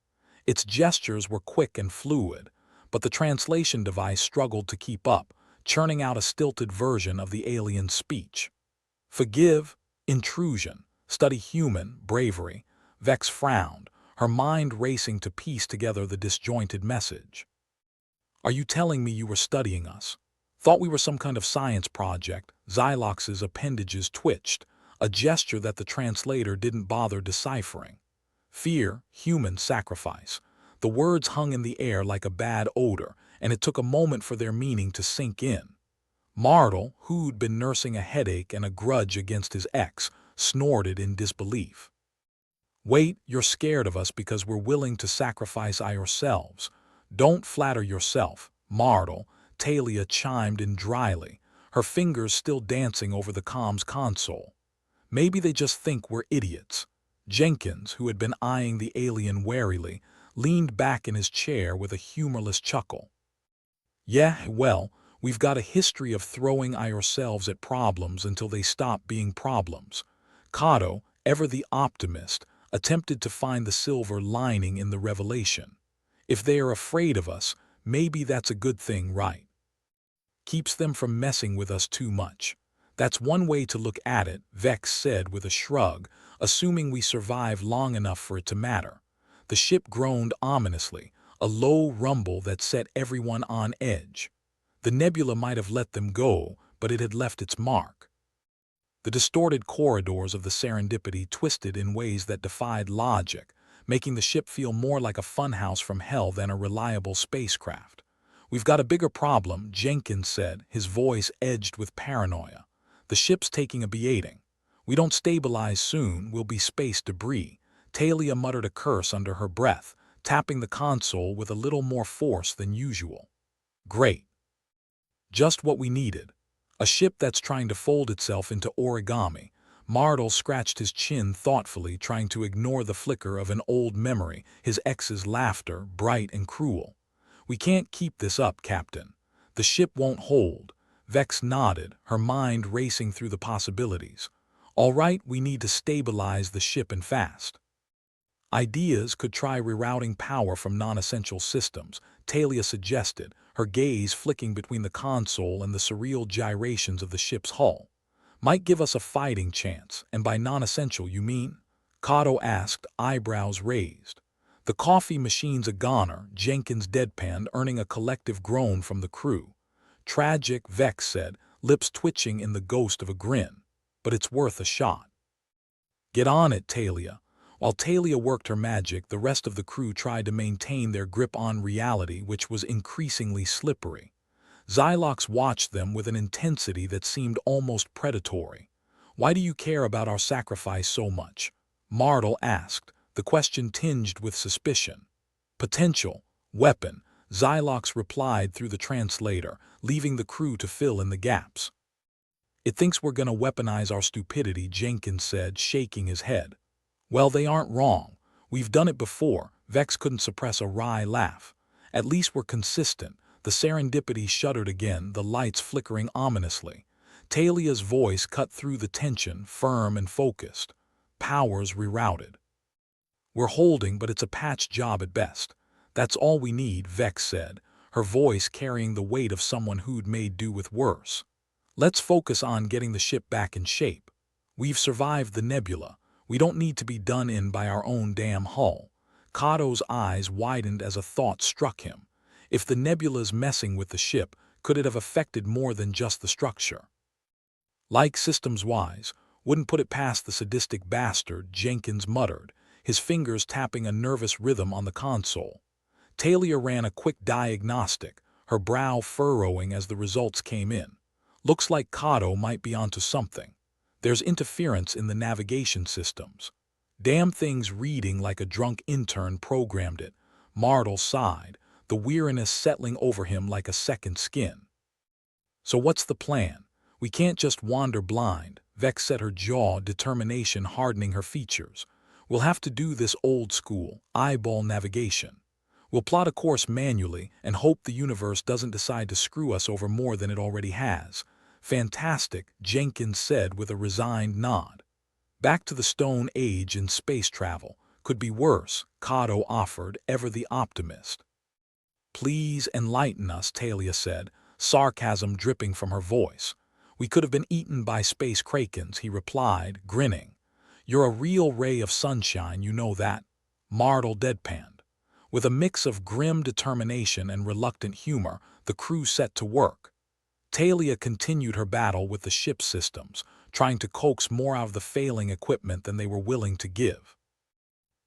Its gestures were quick and fluid, but the translation device struggled to keep up, churning out a stilted version of the alien speech. Forgive, intrusion, study human, bravery. Vex frowned, her mind racing to piece together the disjointed message. Are you telling me you were studying us? Thought we were some kind of science project. Xylox's appendages twitched, a gesture that the translator didn't bother deciphering. Fear, human sacrifice. The words hung in the air like a bad odor, and it took a moment for their meaning to sink in. Martel, who'd been nursing a headache and a grudge against his ex, snorted in disbelief. Wait, you're scared of us because we're willing to sacrifice ourselves. Don't flatter yourself, Martel, Talia chimed in dryly, her fingers still dancing over the comms console. Maybe they just think we're idiots. Jenkins, who had been eyeing the alien warily, leaned back in his chair with a humorless chuckle. Yeah, well, we've got a history of throwing ourselves at problems until they stop being problems. Cato, ever the optimist, attempted to find the silver lining in the revelation. If they are afraid of us, maybe that's a good thing, right? Keeps them from messing with us too much. That's one way to look at it, Vex said with a shrug, assuming we survive long enough for it to matter. The ship groaned ominously, a low rumble that set everyone on edge. The nebula might have let them go, but it had left its mark. The distorted corridors of the Serendipity twisted in ways that defied logic, making the ship feel more like a funhouse from hell than a reliable spacecraft. We've got a bigger problem, Jenkins said, his voice edged with paranoia. The ship's taking a beating. We don't stabilize soon, we'll be space debris. Talia muttered a curse under her breath, tapping the console with a little more force than usual. Great. Just what we needed. A ship that's trying to fold itself into origami. Martel scratched his chin thoughtfully, trying to ignore the flicker of an old memory, his ex's laughter, bright and cruel. We can't keep this up, Captain. The ship won't hold. Vex nodded, her mind racing through the possibilities. All right, we need to stabilize the ship and fast. Ideas could try rerouting power from non-essential systems, Talia suggested, her gaze flicking between the console and the surreal gyrations of the ship's hull. Might give us a fighting chance, and by non-essential you mean? Cato asked, eyebrows raised. The coffee machine's a goner, Jenkins deadpanned, earning a collective groan from the crew. Tragic, Vex said, lips twitching in the ghost of a grin. But it's worth a shot. Get on it, Talia. While Talia worked her magic, the rest of the crew tried to maintain their grip on reality, which was increasingly slippery. Xylox watched them with an intensity that seemed almost predatory. Why do you care about our sacrifice so much? Martel asked, the question tinged with suspicion. Potential, weapon, Xylox replied through the translator, leaving the crew to fill in the gaps. It thinks we're gonna weaponize our stupidity, Jenkins said, shaking his head. Well, they aren't wrong. We've done it before. Vex couldn't suppress a wry laugh. At least we're consistent. The Serendipity shuddered again, the lights flickering ominously. Talia's voice cut through the tension, firm and focused. Powers rerouted. We're holding, but it's a patch job at best. That's all we need, Vex said, her voice carrying the weight of someone who'd made do with worse. Let's focus on getting the ship back in shape. We've survived the Nebula. We don't need to be done in by our own damn hull. Cato's eyes widened as a thought struck him. If the Nebula's messing with the ship, could it have affected more than just the structure? Like systems-wise, wouldn't put it past the sadistic bastard, Jenkins muttered, his fingers tapping a nervous rhythm on the console. Talia ran a quick diagnostic, her brow furrowing as the results came in. Looks like Cato might be onto something. There's interference in the navigation systems. Damn thing's reading like a drunk intern programmed it. Martel sighed, the weariness settling over him like a second skin. So what's the plan? We can't just wander blind. Vex set her jaw, determination hardening her features. We'll have to do this old school, eyeball navigation. We'll plot a course manually and hope the universe doesn't decide to screw us over more than it already has. Fantastic, Jenkins said with a resigned nod. Back to the Stone Age in space travel. Could be worse, Cato offered, ever the optimist. Please enlighten us, Talia said, sarcasm dripping from her voice. We could have been eaten by space krakens, he replied, grinning. You're a real ray of sunshine, you know that. Martel deadpanned. With a mix of grim determination and reluctant humor, the crew set to work. Talia continued her battle with the ship's systems, trying to coax more out of the failing equipment than they were willing to give.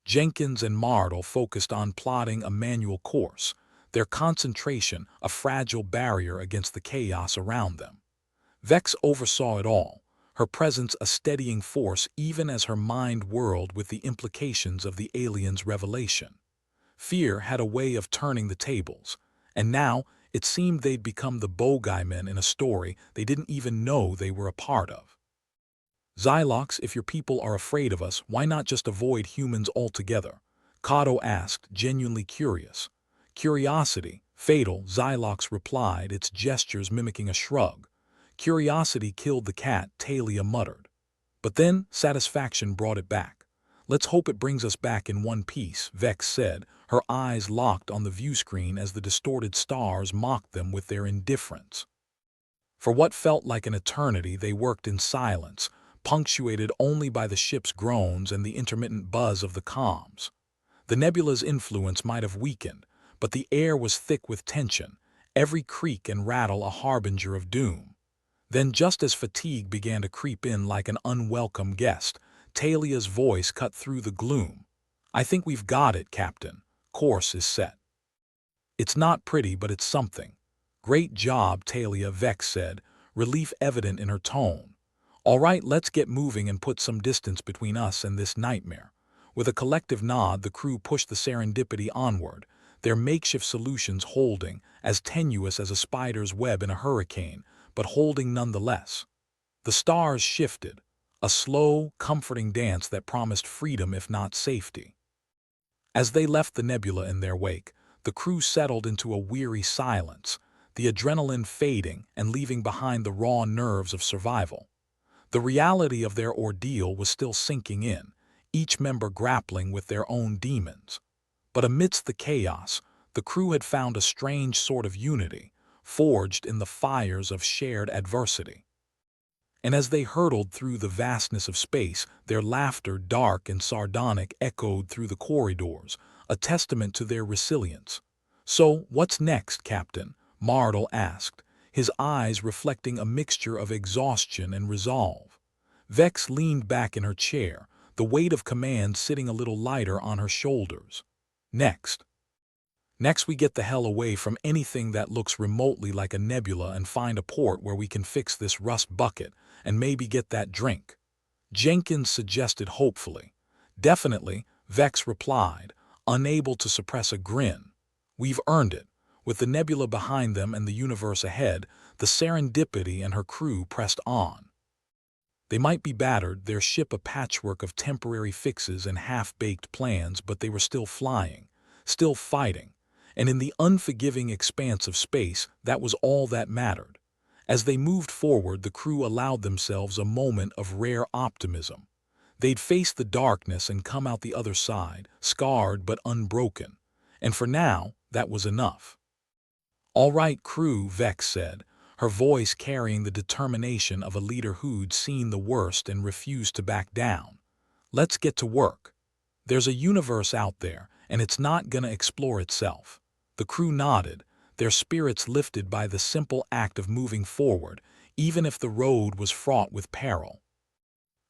Jenkins and Martel focused on plotting a manual course, their concentration a fragile barrier against the chaos around them. Vex oversaw it all, her presence a steadying force even as her mind whirled with the implications of the aliens' revelation. Fear had a way of turning the tables, and now it seemed they'd become the bogeymen in a story they didn't even know they were a part of. Xylox, if your people are afraid of us, why not just avoid humans altogether? Cato asked, genuinely curious. Curiosity, fatal, Xylox replied, its gestures mimicking a shrug. Curiosity killed the cat, Talia muttered. But then satisfaction brought it back. Let's hope it brings us back in one piece, Vex said, her eyes locked on the view screen as the distorted stars mocked them with their indifference. For what felt like an eternity, they worked in silence, punctuated only by the ship's groans and the intermittent buzz of the comms. The nebula's influence might have weakened, but the air was thick with tension, every creak and rattle a harbinger of doom. Then, just as fatigue began to creep in like an unwelcome guest, Talia's voice cut through the gloom. I think we've got it, Captain. Course is set. It's not pretty, but it's something. Great job, Talia, Vex said, relief evident in her tone. All right, let's get moving and put some distance between us and this nightmare. With a collective nod, the crew pushed the Serendipity onward, their makeshift solutions holding, as tenuous as a spider's web in a hurricane, but holding nonetheless. The stars shifted, a slow, comforting dance that promised freedom if not safety. As they left the nebula in their wake, the crew settled into a weary silence, the adrenaline fading and leaving behind the raw nerves of survival. The reality of their ordeal was still sinking in, each member grappling with their own demons. But amidst the chaos, the crew had found a strange sort of unity, forged in the fires of shared adversity. And as they hurtled through the vastness of space, their laughter, dark and sardonic, echoed through the corridors, a testament to their resilience. So, what's next, Captain? Martel asked, his eyes reflecting a mixture of exhaustion and resolve. Vex leaned back in her chair, the weight of command sitting a little lighter on her shoulders. Next we get the hell away from anything that looks remotely like a nebula and find a port where we can fix this rust bucket and maybe get that drink. Jenkins suggested hopefully. Definitely, Vex replied, unable to suppress a grin. We've earned it. With the nebula behind them and the universe ahead, the Serendipity and her crew pressed on. They might be battered, their ship a patchwork of temporary fixes and half-baked plans, but they were still flying, still fighting, and in the unforgiving expanse of space, that was all that mattered. As they moved forward, the crew allowed themselves a moment of rare optimism. They'd face the darkness and come out the other side, scarred but unbroken, and for now, that was enough. All right, crew, Vex said, her voice carrying the determination of a leader who'd seen the worst and refused to back down. Let's get to work. There's a universe out there, and it's not gonna explore itself. The crew nodded, their spirits lifted by the simple act of moving forward, even if the road was fraught with peril.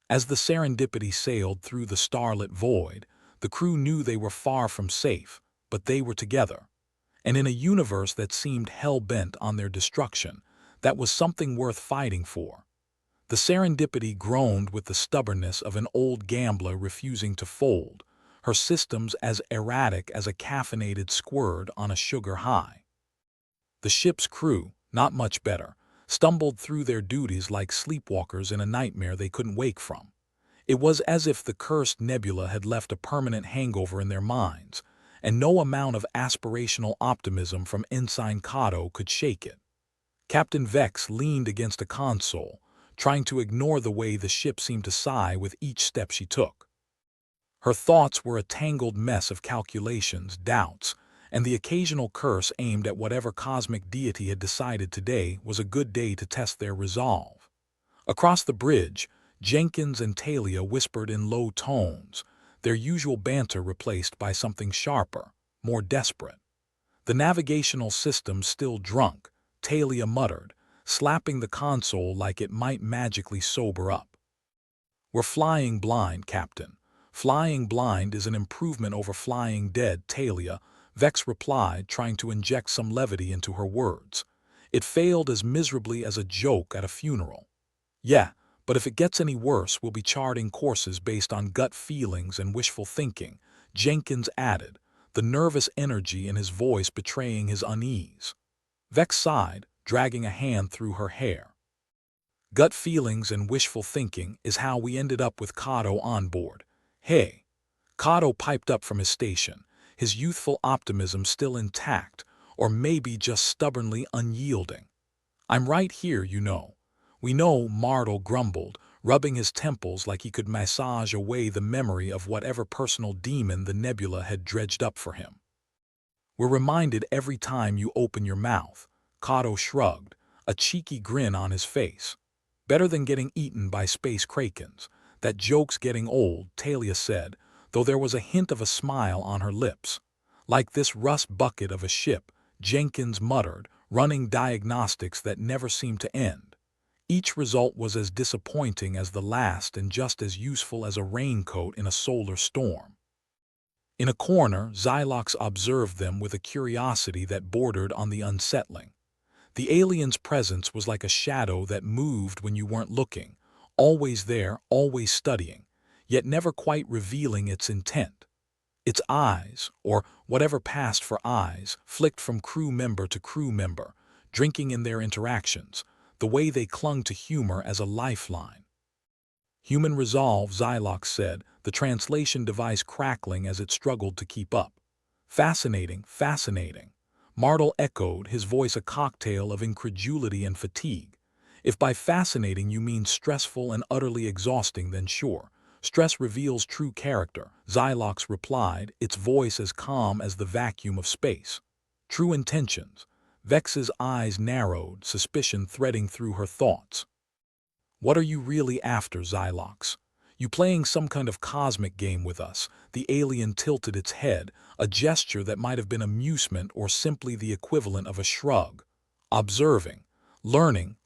As the Serendipity sailed through the starlit void, the crew knew they were far from safe, but they were together. And in a universe that seemed hell-bent on their destruction, that was something worth fighting for. The Serendipity groaned with the stubbornness of an old gambler refusing to fold, her systems as erratic as a caffeinated squirt on a sugar high. The ship's crew, not much better, stumbled through their duties like sleepwalkers in a nightmare they couldn't wake from. It was as if the cursed nebula had left a permanent hangover in their minds, and no amount of aspirational optimism from Ensign Cato could shake it. Captain Vex leaned against a console, trying to ignore the way the ship seemed to sigh with each step she took. Her thoughts were a tangled mess of calculations, doubts, and the occasional curse aimed at whatever cosmic deity had decided today was a good day to test their resolve. Across the bridge, Jenkins and Talia whispered in low tones, their usual banter replaced by something sharper, more desperate. The navigational system still drunk, Talia muttered, slapping the console like it might magically sober up. "We're flying blind, Captain. Flying blind is an improvement over flying dead, Talia," Vex replied, trying to inject some levity into her words. "It failed as miserably as a joke at a funeral." "Yeah, but if it gets any worse, we'll be charting courses based on gut feelings and wishful thinking," Jenkins added, the nervous energy in his voice betraying his unease. Vex sighed, dragging a hand through her hair. "Gut feelings and wishful thinking is how we ended up with Kato on board. Hey." Kato piped up from his station, his youthful optimism still intact, or maybe just stubbornly unyielding. "I'm right here, you know." "We know," Martel grumbled, rubbing his temples like he could massage away the memory of whatever personal demon the Nebula had dredged up for him. "We're reminded every time you open your mouth," Kato shrugged, a cheeky grin on his face. "Better than getting eaten by space krakens. That joke's getting old," Talia said, though there was a hint of a smile on her lips. "Like this rust bucket of a ship," Jenkins muttered, running diagnostics that never seemed to end. Each result was as disappointing as the last and just as useful as a raincoat in a solar storm. In a corner, Xylox observed them with a curiosity that bordered on the unsettling. The alien's presence was like a shadow that moved when you weren't looking, always there, always studying, yet never quite revealing its intent. Its eyes, or whatever passed for eyes, flicked from crew member to crew member, drinking in their interactions, the way they clung to humor as a lifeline. "Human resolve," Xylox said, the translation device crackling as it struggled to keep up. "Fascinating, fascinating." Martel echoed, his voice a cocktail of incredulity and fatigue. "If by fascinating you mean stressful and utterly exhausting, then sure. Stress reveals true character," Xylox replied, its voice as calm as the vacuum of space. "True intentions." Vex's eyes narrowed, suspicion threading through her thoughts. "What are you really after, Xylox? You playing some kind of cosmic game with us?" The alien tilted its head, a gesture that might have been amusement or simply the equivalent of a shrug. "Observing. Learning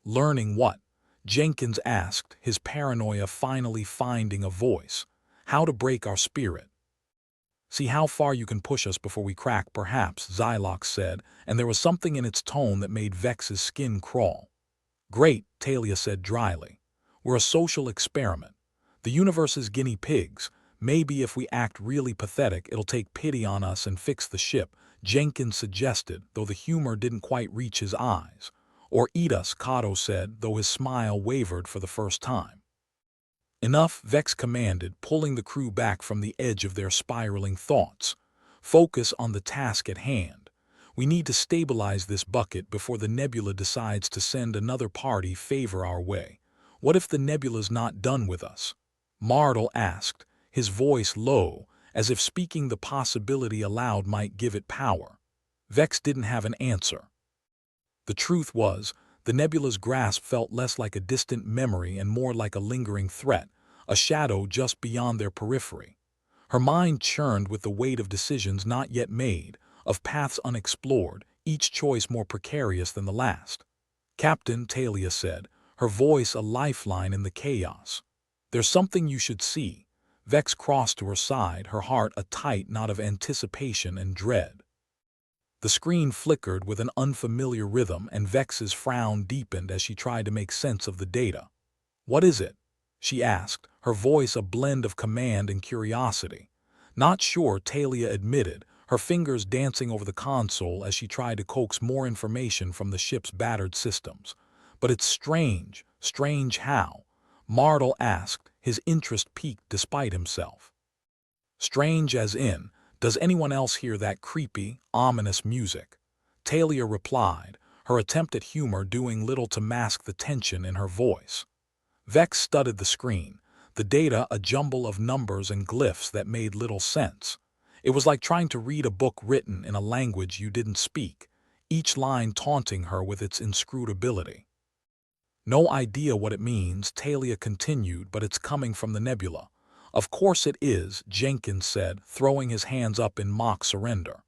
what?" Jenkins asked, his paranoia finally finding a voice. "How to break our spirit." "See how far you can push us before we crack, perhaps," Xylox said, and there was something in its tone that made Vex's skin crawl. "Great," Talia said dryly. "We're a social experiment. The universe's guinea pigs. Maybe if we act really pathetic, it'll take pity on us and fix the ship," Jenkins suggested, though the humor didn't quite reach his eyes. "Or eat us," Kato said, though his smile wavered for the first time. "Enough," Vex commanded, pulling the crew back from the edge of their spiraling thoughts. "Focus on the task at hand. We need to stabilize this bucket before the Nebula decides to send another party favor our way." "What if the Nebula's not done with us?" Martel asked, his voice low, as if speaking the possibility aloud might give it power. Vex didn't have an answer. The truth was, the Nebula's grasp felt less like a distant memory and more like a lingering threat, a shadow just beyond their periphery. Her mind churned with the weight of decisions not yet made, of paths unexplored, each choice more precarious than the last. "Captain," Talia said, her voice a lifeline in the chaos. "There's something you should see." Vex crossed to her side, her heart a tight knot of anticipation and dread. The screen flickered with an unfamiliar rhythm, and Vex's frown deepened as she tried to make sense of the data. "What is it?" she asked, her voice a blend of command and curiosity. "Not sure," Talia admitted, her fingers dancing over the console as she tried to coax more information from the ship's battered systems. "But it's strange." "Strange how?" Martel asked, his interest piqued despite himself. "Strange as in, does anyone else hear that creepy, ominous music?" Talia replied, her attempt at humor doing little to mask the tension in her voice. Vex studied the screen, the data a jumble of numbers and glyphs that made little sense. It was like trying to read a book written in a language you didn't speak, each line taunting her with its inscrutability. No idea what it means, Talia continued, but it's coming from the Nebula. Of course it is, Jenkins said, throwing his hands up in mock surrender.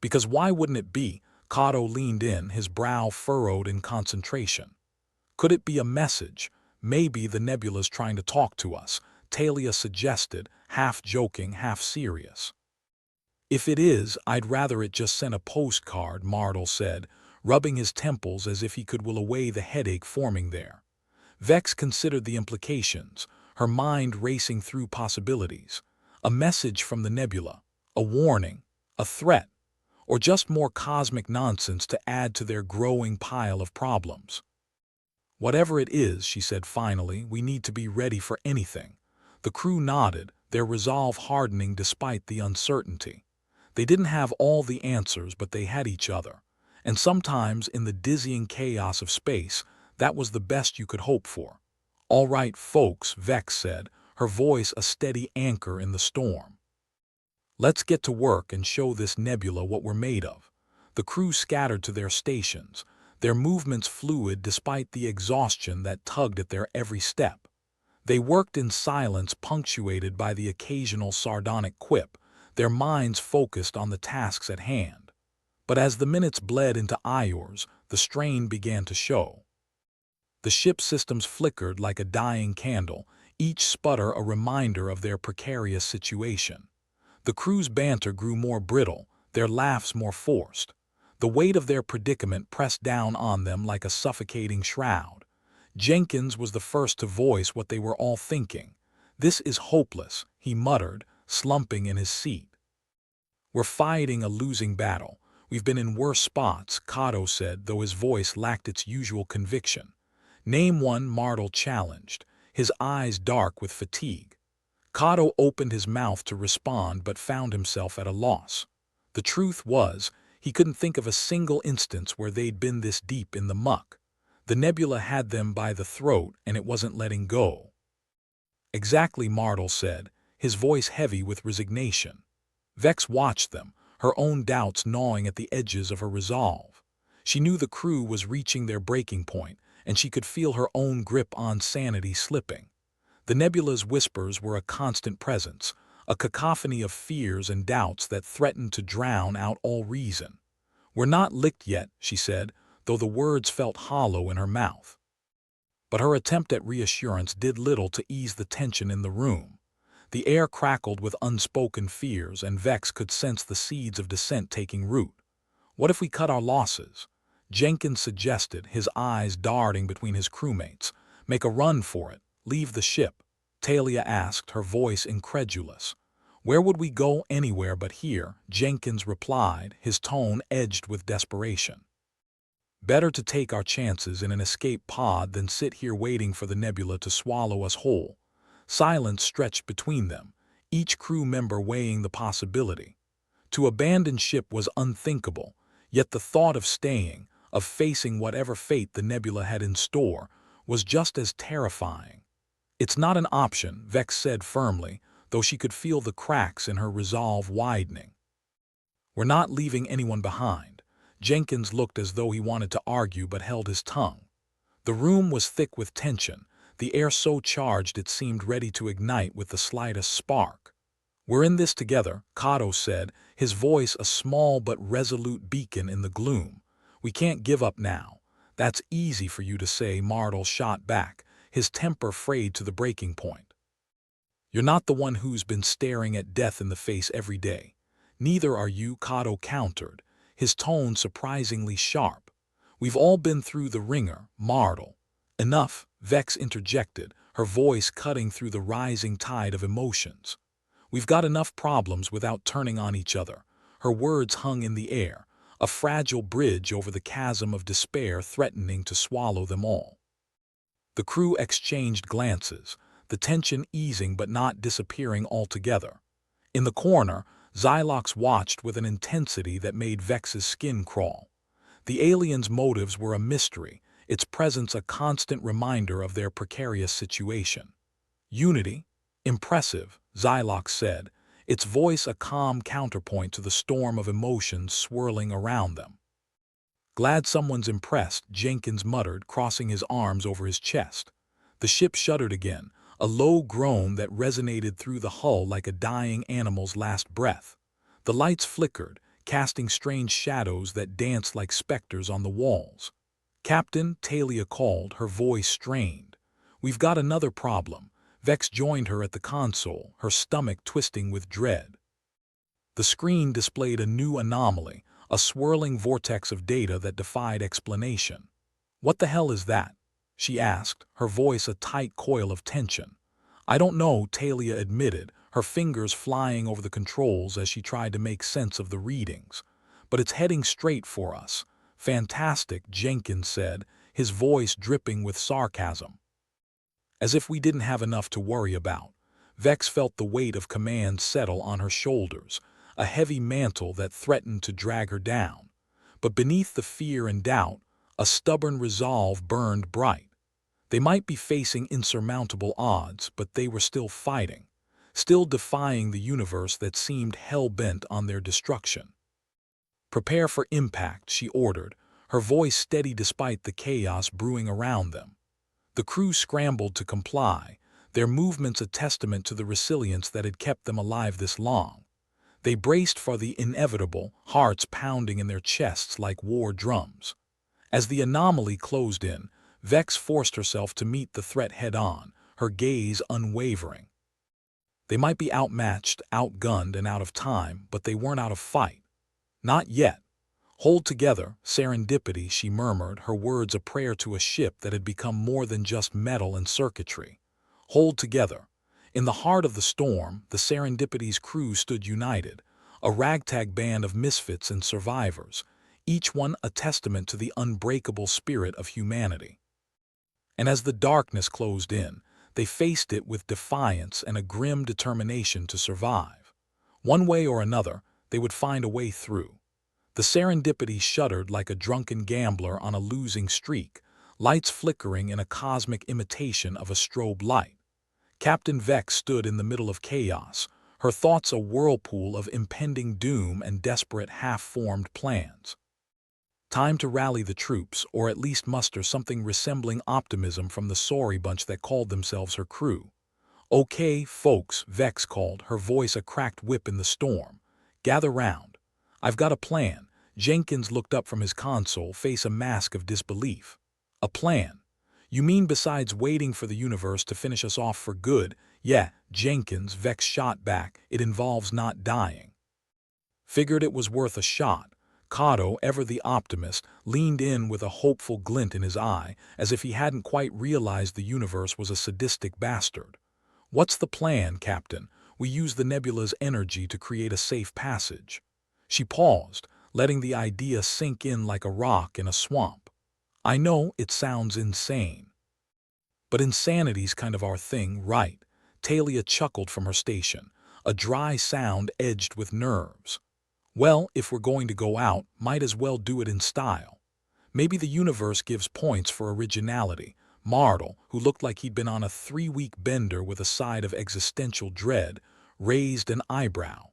Because why wouldn't it be? Kato leaned in, his brow furrowed in concentration. Could it be a message? Maybe the Nebula's trying to talk to us, Talia suggested, half joking, half serious. If it is, I'd rather it just sent a postcard, Mardal said, rubbing his temples as if he could will away the headache forming there. Vex considered the implications, her mind racing through possibilities. A message from the Nebula, a warning, a threat, or just more cosmic nonsense to add to their growing pile of problems. Whatever it is, she said finally, we need to be ready for anything. The crew nodded, their resolve hardening despite the uncertainty. They didn't have all the answers, but they had each other. And sometimes, in the dizzying chaos of space, that was the best you could hope for. All right, folks, Vex said, her voice a steady anchor in the storm. Let's get to work and show this Nebula what we're made of. The crew scattered to their stations, their movements fluid despite the exhaustion that tugged at their every step. They worked in silence punctuated by the occasional sardonic quip, their minds focused on the tasks at hand. But as the minutes bled into hours, the strain began to show. The ship systems flickered like a dying candle, each sputter a reminder of their precarious situation. The crew's banter grew more brittle, their laughs more forced. The weight of their predicament pressed down on them like a suffocating shroud. Jenkins was the first to voice what they were all thinking. This is hopeless, he muttered, slumping in his seat. We're fighting a losing battle. We've been in worse spots, Kato said, though his voice lacked its usual conviction. Name one, Mardal challenged, his eyes dark with fatigue. Kato opened his mouth to respond but found himself at a loss. The truth was, he couldn't think of a single instance where they'd been this deep in the muck. The Nebula had them by the throat and it wasn't letting go. Exactly, Mardal said, his voice heavy with resignation. Vex watched them, her own doubts gnawing at the edges of her resolve. She knew the crew was reaching their breaking point, and she could feel her own grip on sanity slipping. The Nebula's whispers were a constant presence, a cacophony of fears and doubts that threatened to drown out all reason. We're not licked yet, she said, though the words felt hollow in her mouth. But her attempt at reassurance did little to ease the tension in the room. The air crackled with unspoken fears, and Vex could sense the seeds of dissent taking root. What if we cut our losses? Jenkins suggested, his eyes darting between his crewmates. Make a run for it. Leave the ship. Talia asked, her voice incredulous. Where would we go? Anywhere but here, Jenkins replied, his tone edged with desperation. Better to take our chances in an escape pod than sit here waiting for the Nebula to swallow us whole. Silence stretched between them, each crew member weighing the possibility. To abandon ship was unthinkable, yet the thought of staying, of facing whatever fate the Nebula had in store, was just as terrifying. It's not an option, Vex said firmly, though she could feel the cracks in her resolve widening. We're not leaving anyone behind. Jenkins looked as though he wanted to argue but held his tongue. The room was thick with tension, the air so charged it seemed ready to ignite with the slightest spark. We're in this together, Kato said, his voice a small but resolute beacon in the gloom. We can't give up now. That's easy for you to say, Mardal shot back, his temper frayed to the breaking point. You're not the one who's been staring at death in the face every day. Neither are you, Kato countered, his tone surprisingly sharp. We've all been through the ringer, Mardal. Enough, Vex interjected, her voice cutting through the rising tide of emotions. We've got enough problems without turning on each other. Her words hung in the air, a fragile bridge over the chasm of despair threatening to swallow them all. The crew exchanged glances, the tension easing but not disappearing altogether. In the corner, Xylox watched with an intensity that made Vex's skin crawl. The aliens' motives were a mystery, its presence a constant reminder of their precarious situation. Unity? Impressive, Xylox said, its voice a calm counterpoint to the storm of emotions swirling around them. Glad someone's impressed, Jenkins muttered, crossing his arms over his chest. The ship shuddered again, a low groan that resonated through the hull like a dying animal's last breath. The lights flickered, casting strange shadows that danced like specters on the walls. "Captain," Talia called, her voice strained. "We've got another problem." Vex joined her at the console, her stomach twisting with dread. The screen displayed a new anomaly, a swirling vortex of data that defied explanation. "What the hell is that?" she asked, her voice a tight coil of tension. "I don't know," Talia admitted, her fingers flying over the controls as she tried to make sense of the readings. "But it's heading straight for us." "Fantastic," Jenkins said, his voice dripping with sarcasm. As if we didn't have enough to worry about. Vex felt the weight of command settle on her shoulders, a heavy mantle that threatened to drag her down. But beneath the fear and doubt, a stubborn resolve burned bright. They might be facing insurmountable odds, but they were still fighting, still defying the universe that seemed hell-bent on their destruction. "Prepare for impact," she ordered, her voice steady despite the chaos brewing around them. The crew scrambled to comply, their movements a testament to the resilience that had kept them alive this long. They braced for the inevitable, hearts pounding in their chests like war drums. As the anomaly closed in, Vex forced herself to meet the threat head-on, her gaze unwavering. They might be outmatched, outgunned, and out of time, but they weren't out of fight. Not yet. "Hold together, serendipity," she murmured, her words a prayer to a ship that had become more than just metal and circuitry. Hold together. In the heart of the storm, the Serendipity's crew stood united, a ragtag band of misfits and survivors, each one a testament to the unbreakable spirit of humanity. And as the darkness closed in, they faced it with defiance and a grim determination to survive. One way or another, they would find a way through. The Serendipity shuddered like a drunken gambler on a losing streak, lights flickering in a cosmic imitation of a strobe light. Captain Vex stood in the middle of chaos, her thoughts a whirlpool of impending doom and desperate half-formed plans. Time to rally the troops, or at least muster something resembling optimism from the sorry bunch that called themselves her crew. "Okay, folks," Vex called, her voice a cracked whip in the storm. "Gather round. I've got a plan." Jenkins looked up from his console, face a mask of disbelief. "A plan? You mean besides waiting for the universe to finish us off for good?" "Yeah, Jenkins," Vex shot back, "it involves not dying." Figured it was worth a shot. Cato, ever the optimist, leaned in with a hopeful glint in his eye, as if he hadn't quite realized the universe was a sadistic bastard. "What's the plan, Captain? We use the nebula's energy to create a safe passage." She paused, letting the idea sink in like a rock in a swamp. "I know it sounds insane. But insanity's kind of our thing, right?" Talia chuckled from her station, a dry sound edged with nerves. "Well, if we're going to go out, might as well do it in style. Maybe the universe gives points for originality." Martel, who looked like he'd been on a 3-week bender with a side of existential dread, raised an eyebrow.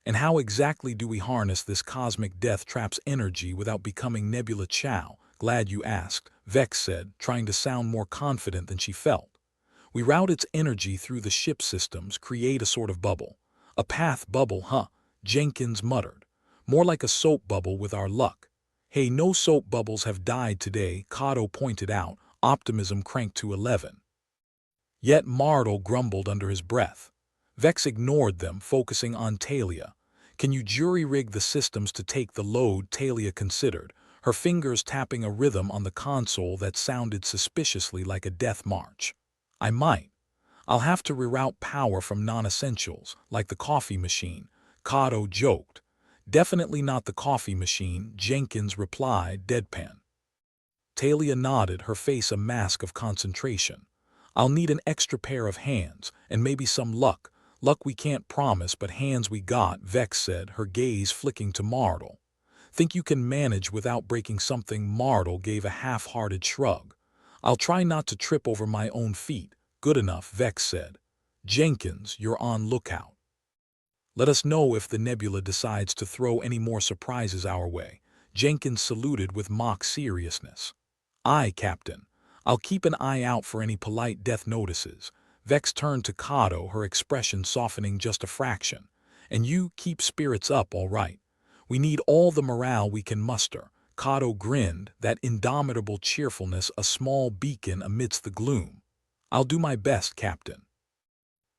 "And how exactly do we harness this cosmic death trap's energy without becoming Nebula Chow?" "Glad you asked," Vex said, trying to sound more confident than she felt. "We route its energy through the ship systems, create a sort of bubble." "A path bubble, huh?" Jenkins muttered. "More like a soap bubble with our luck." "Hey, no soap bubbles have died today," Cato pointed out, optimism cranked to 11. Yet Martel grumbled under his breath. Vex ignored them, focusing on Talia. "Can you jury-rig the systems to take the load?" Talia considered, her fingers tapping a rhythm on the console that sounded suspiciously like a death march. "I might. I'll have to reroute power from non-essentials, like the coffee machine," Cato joked. "Definitely not the coffee machine," Jenkins replied, deadpan. Talia nodded, her face a mask of concentration. "I'll need an extra pair of hands, and maybe some luck. Luck we can't promise, but hands we got," Vex said, her gaze flicking to Martel. Think you can manage without breaking something? Martel gave a half-hearted shrug. I'll try not to trip over my own feet. Good enough, Vex said. Jenkins, you're on lookout. Let us know if the Nebula decides to throw any more surprises our way. Jenkins saluted with mock seriousness. Aye, Captain. I'll keep an eye out for any polite death notices. Vex turned to Kato, her expression softening just a fraction. And you keep spirits up, all right. We need all the morale we can muster. Kato grinned, that indomitable cheerfulness a small beacon amidst the gloom. I'll do my best, Captain.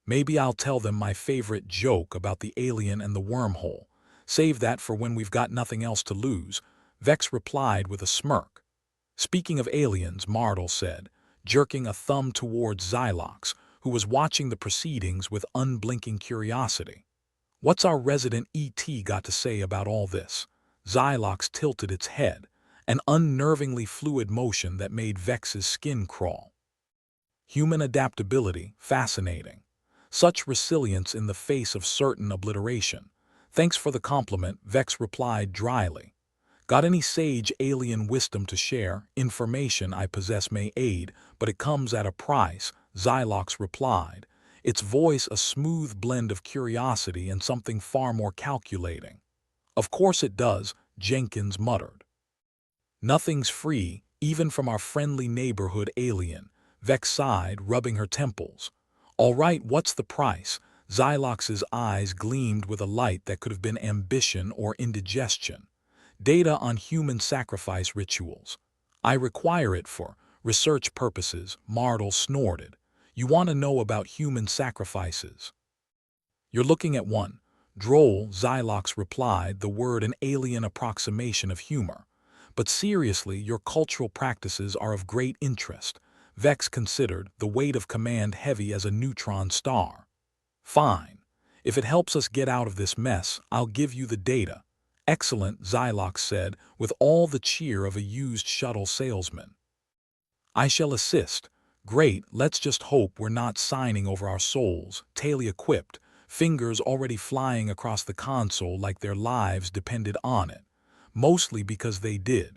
Maybe I'll tell them my favorite joke about the alien and the wormhole. Save that for when we've got nothing else to lose, Vex replied with a smirk. Speaking of aliens, Martel said, jerking a thumb towards Xylox, who was watching the proceedings with unblinking curiosity. What's our resident ET got to say about all this? Xylox tilted its head, an unnervingly fluid motion that made Vex's skin crawl. Human adaptability, fascinating. Such resilience in the face of certain obliteration. Thanks for the compliment, Vex replied dryly. Got any sage alien wisdom to share? Information I possess may aid, but it comes at a price, Xylox replied, its voice a smooth blend of curiosity and something far more calculating. Of course it does, Jenkins muttered. Nothing's free, even from our friendly neighborhood alien, Vex sighed, rubbing her temples. All right, what's the price? Xylox's eyes gleamed with a light that could have been ambition or indigestion. Data on human sacrifice rituals. I require it for research purposes, Martel snorted. You want to know about human sacrifices? You're looking at one. Droll, Xylox replied, the word an alien approximation of humor. But seriously, your cultural practices are of great interest. Vex considered, the weight of command heavy as a neutron star. Fine. If it helps us get out of this mess, I'll give you the data. Excellent, Xylox said, with all the cheer of a used shuttle salesman. I shall assist. Great, let's just hope we're not signing over our souls, Talia quipped, fingers already flying across the console like their lives depended on it. Mostly because they did.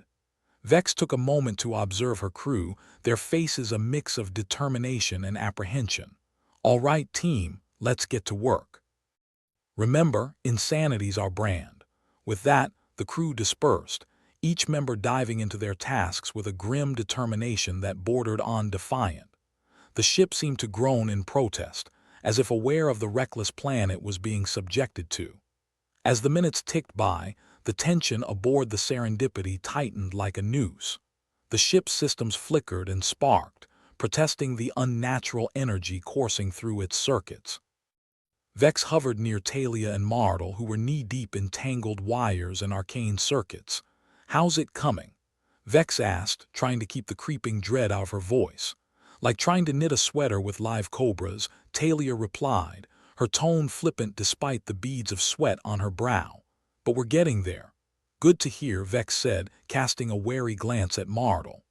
Vex took a moment to observe her crew, their faces a mix of determination and apprehension. All right, team, let's get to work. Remember, insanity's our brand. With that, the crew dispersed, each member diving into their tasks with a grim determination that bordered on defiant. The ship seemed to groan in protest, as if aware of the reckless plan it was being subjected to. As the minutes ticked by, the tension aboard the Serendipity tightened like a noose. The ship's systems flickered and sparked, protesting the unnatural energy coursing through its circuits. Vex hovered near Talia and Martel, who were knee-deep in tangled wires and arcane circuits. How's it coming? Vex asked, trying to keep the creeping dread out of her voice. Like trying to knit a sweater with live cobras, Talia replied, her tone flippant despite the beads of sweat on her brow. But we're getting there. Good to hear, Vex said, casting a wary glance at Martel.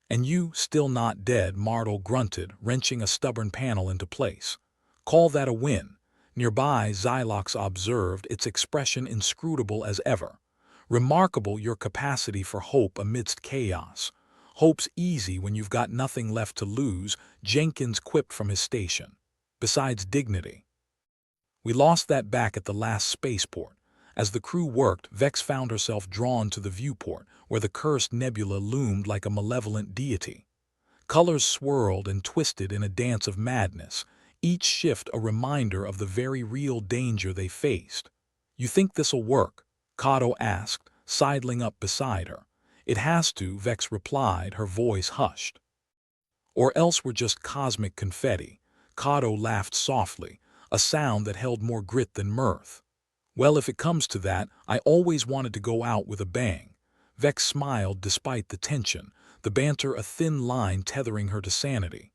And you, still not dead, Martel grunted, wrenching a stubborn panel into place. Call that a win. Nearby, Xylox observed, its expression inscrutable as ever. Remarkable your capacity for hope amidst chaos. Hope's easy when you've got nothing left to lose, Jenkins quipped from his station. Besides dignity. We lost that back at the last spaceport. As the crew worked, Vex found herself drawn to the viewport, where the cursed Nebula loomed like a malevolent deity. Colors swirled and twisted in a dance of madness, each shift a reminder of the very real danger they faced. You think this'll work? Kato asked, sidling up beside her. It has to, Vex replied, her voice hushed. Or else we're just cosmic confetti. Kato laughed softly, a sound that held more grit than mirth. Well, if it comes to that, I always wanted to go out with a bang. Vex smiled despite the tension, the banter a thin line tethering her to sanity.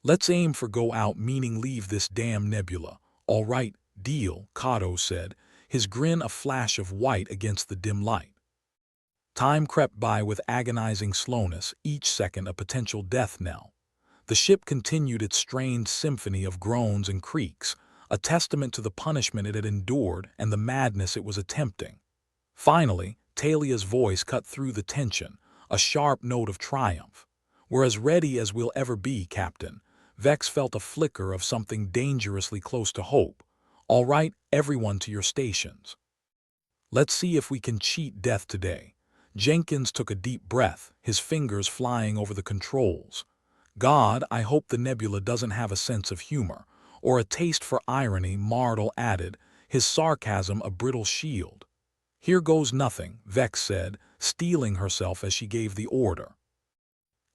Let's aim for go out, meaning leave this damn Nebula. All right, deal, Kato said, his grin a flash of white against the dim light. Time crept by with agonizing slowness, each second a potential death knell. The ship continued its strained symphony of groans and creaks, a testament to the punishment it had endured and the madness it was attempting. Finally, Talia's voice cut through the tension, a sharp note of triumph. "We're as ready as we'll ever be, Captain." Vex felt a flicker of something dangerously close to hope. "All right, everyone to your stations. Let's see if we can cheat death today." Jenkins took a deep breath, his fingers flying over the controls. "God, I hope the Nebula doesn't have a sense of humor, or a taste for irony," Martel added, his sarcasm a brittle shield. "Here goes nothing," Vex said, steeling herself as she gave the order.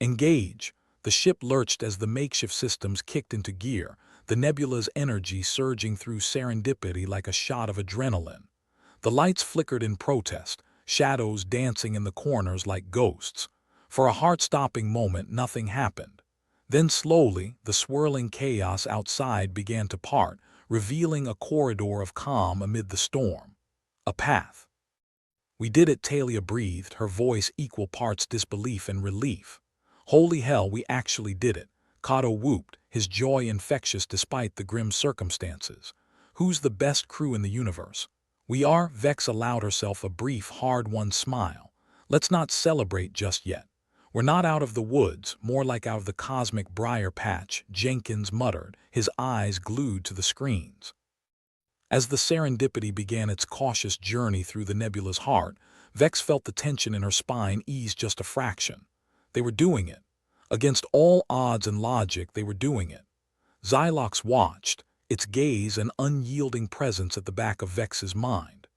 "Engage." The ship lurched as the makeshift systems kicked into gear, the Nebula's energy surging through serendipity like a shot of adrenaline. The lights flickered in protest, shadows dancing in the corners like ghosts. For a heart-stopping moment, nothing happened. Then slowly, the swirling chaos outside began to part, revealing a corridor of calm amid the storm. A path. "We did it," Talia breathed, her voice equal parts disbelief and relief. "Holy hell, we actually did it," Kato whooped, his joy infectious despite the grim circumstances. "Who's the best crew in the universe?" "We are." Vex allowed herself a brief, hard-won smile. "Let's not celebrate just yet. We're not out of the woods, more like out of the cosmic briar patch," Jenkins muttered, his eyes glued to the screens. As the serendipity began its cautious journey through the Nebula's heart, Vex felt the tension in her spine ease just a fraction. They were doing it. Against all odds and logic, they were doing it. Xylox watched, its gaze an unyielding presence at the back of Vex's mind.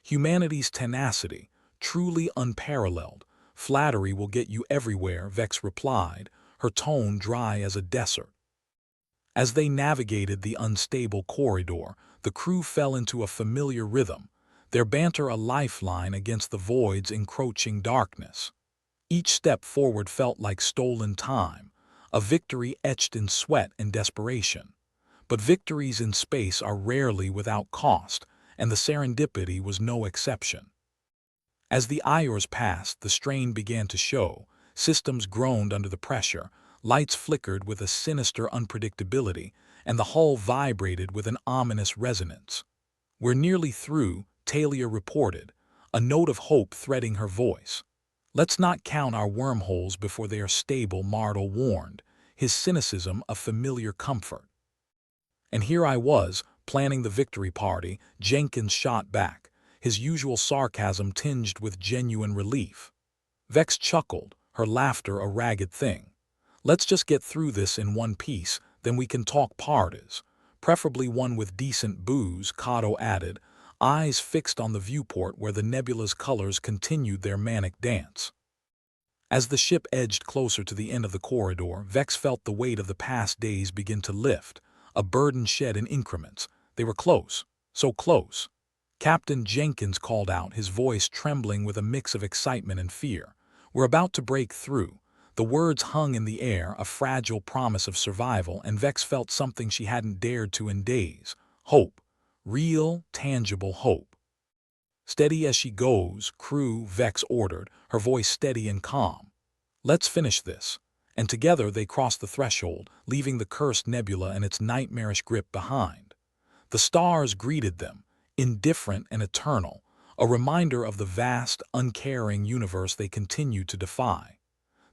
"Humanity's tenacity, truly unparalleled. Flattery will get you everywhere," Vex replied, her tone dry as a desert. As they navigated the unstable corridor, the crew fell into a familiar rhythm, their banter a lifeline against the void's encroaching darkness. Each step forward felt like stolen time, a victory etched in sweat and desperation. But victories in space are rarely without cost, and the serendipity was no exception. As the hours passed, the strain began to show, systems groaned under the pressure, lights flickered with a sinister unpredictability, and the hull vibrated with an ominous resonance. "We're nearly through," Talia reported, a note of hope threading her voice. "Let's not count our wormholes before they are stable," Martel warned, his cynicism a familiar comfort. "And here I was, planning the victory party," Jenkins shot back, his usual sarcasm tinged with genuine relief. Vex chuckled, her laughter a ragged thing. "Let's just get through this in one piece, then we can talk parties. Preferably one with decent booze," Kato added, eyes fixed on the viewport where the Nebula's colors continued their manic dance. As the ship edged closer to the end of the corridor, Vex felt the weight of the past days begin to lift, a burden shed in increments. They were close, so close. Captain Jenkins called out, his voice trembling with a mix of excitement and fear. "We're about to break through." The words hung in the air, a fragile promise of survival, and Vex felt something she hadn't dared to in days. Hope. Real, tangible hope. "Steady as she goes, crew," Vex ordered, her voice steady and calm. "Let's finish this." And together they crossed the threshold, leaving the cursed Nebula and its nightmarish grip behind. The stars greeted them, indifferent and eternal, a reminder of the vast, uncaring universe they continued to defy.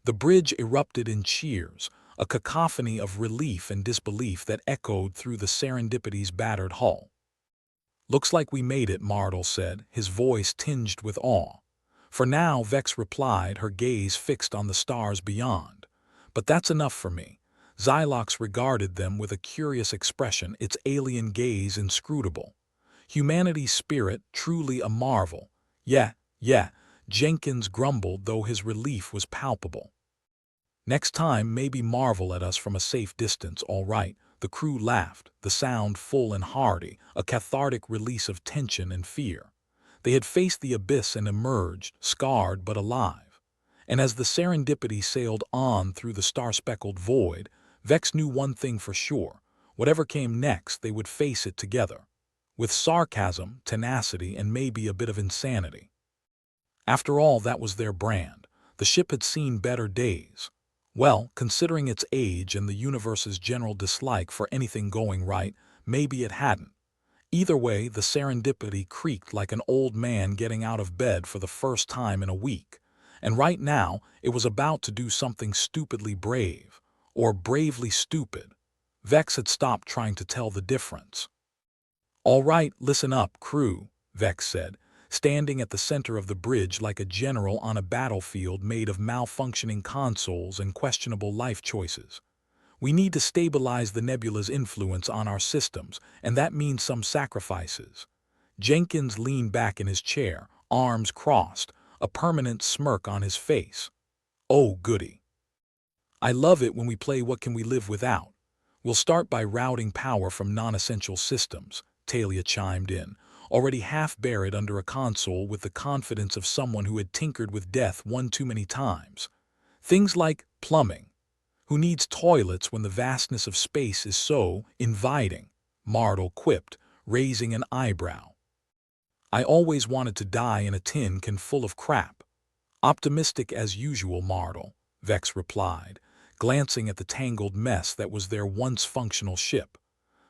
The bridge erupted in cheers, a cacophony of relief and disbelief that echoed through the Serendipity's battered hull. "Looks like we made it," Martel said, his voice tinged with awe. "For now," Vex replied, her gaze fixed on the stars beyond. "But that's enough for me." Xylox regarded them with a curious expression, its alien gaze inscrutable. "Humanity's spirit, truly a marvel." Yeah, Jenkins grumbled, though his relief was palpable. "Next time, maybe marvel at us from a safe distance, all right." The crew laughed, the sound full and hearty, a cathartic release of tension and fear. They had faced the abyss and emerged, scarred but alive. And as the Serendipity sailed on through the star-speckled void, Vex knew one thing for sure: whatever came next, they would face it together. With sarcasm, tenacity, and maybe a bit of insanity. After all, that was their brand. The ship had seen better days. Well, considering its age and the universe's general dislike for anything going right, maybe it hadn't. Either way, the serendipity creaked like an old man getting out of bed for the first time in a week. And right now, it was about to do something stupidly brave, or bravely stupid. Vex had stopped trying to tell the difference. "All right, listen up, crew," Vex said, standing at the center of the bridge like a general on a battlefield made of malfunctioning consoles and questionable life choices. "We need to stabilize the nebula's influence on our systems, and that means some sacrifices." Jenkins leaned back in his chair, arms crossed, a permanent smirk on his face. "Oh, goody. I love it when we play What Can We Live Without. We'll start by routing power from non-essential systems," Talia chimed in, already half buried under a console with the confidence of someone who had tinkered with death one too many times. "Things like plumbing. Who needs toilets when the vastness of space is so inviting?" Martel quipped, raising an eyebrow. "I always wanted to die in a tin can full of crap." "Optimistic as usual, Martel," Vex replied, glancing at the tangled mess that was their once functional ship.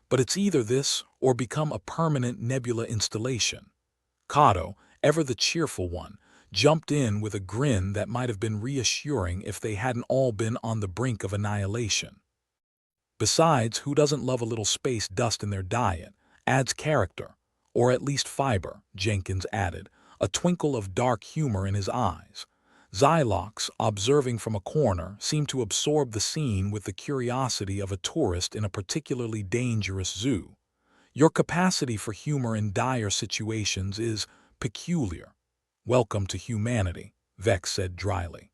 "But it's either this or become a permanent Nebula installation." Kato, ever the cheerful one, jumped in with a grin that might have been reassuring if they hadn't all been on the brink of annihilation. "Besides, who doesn't love a little space dust in their diet? Adds character, or at least fiber," Jenkins added, a twinkle of dark humor in his eyes. Xylox, observing from a corner, seemed to absorb the scene with the curiosity of a tourist in a particularly dangerous zoo. "Your capacity for humor in dire situations is peculiar." "Welcome to humanity," Vex said dryly.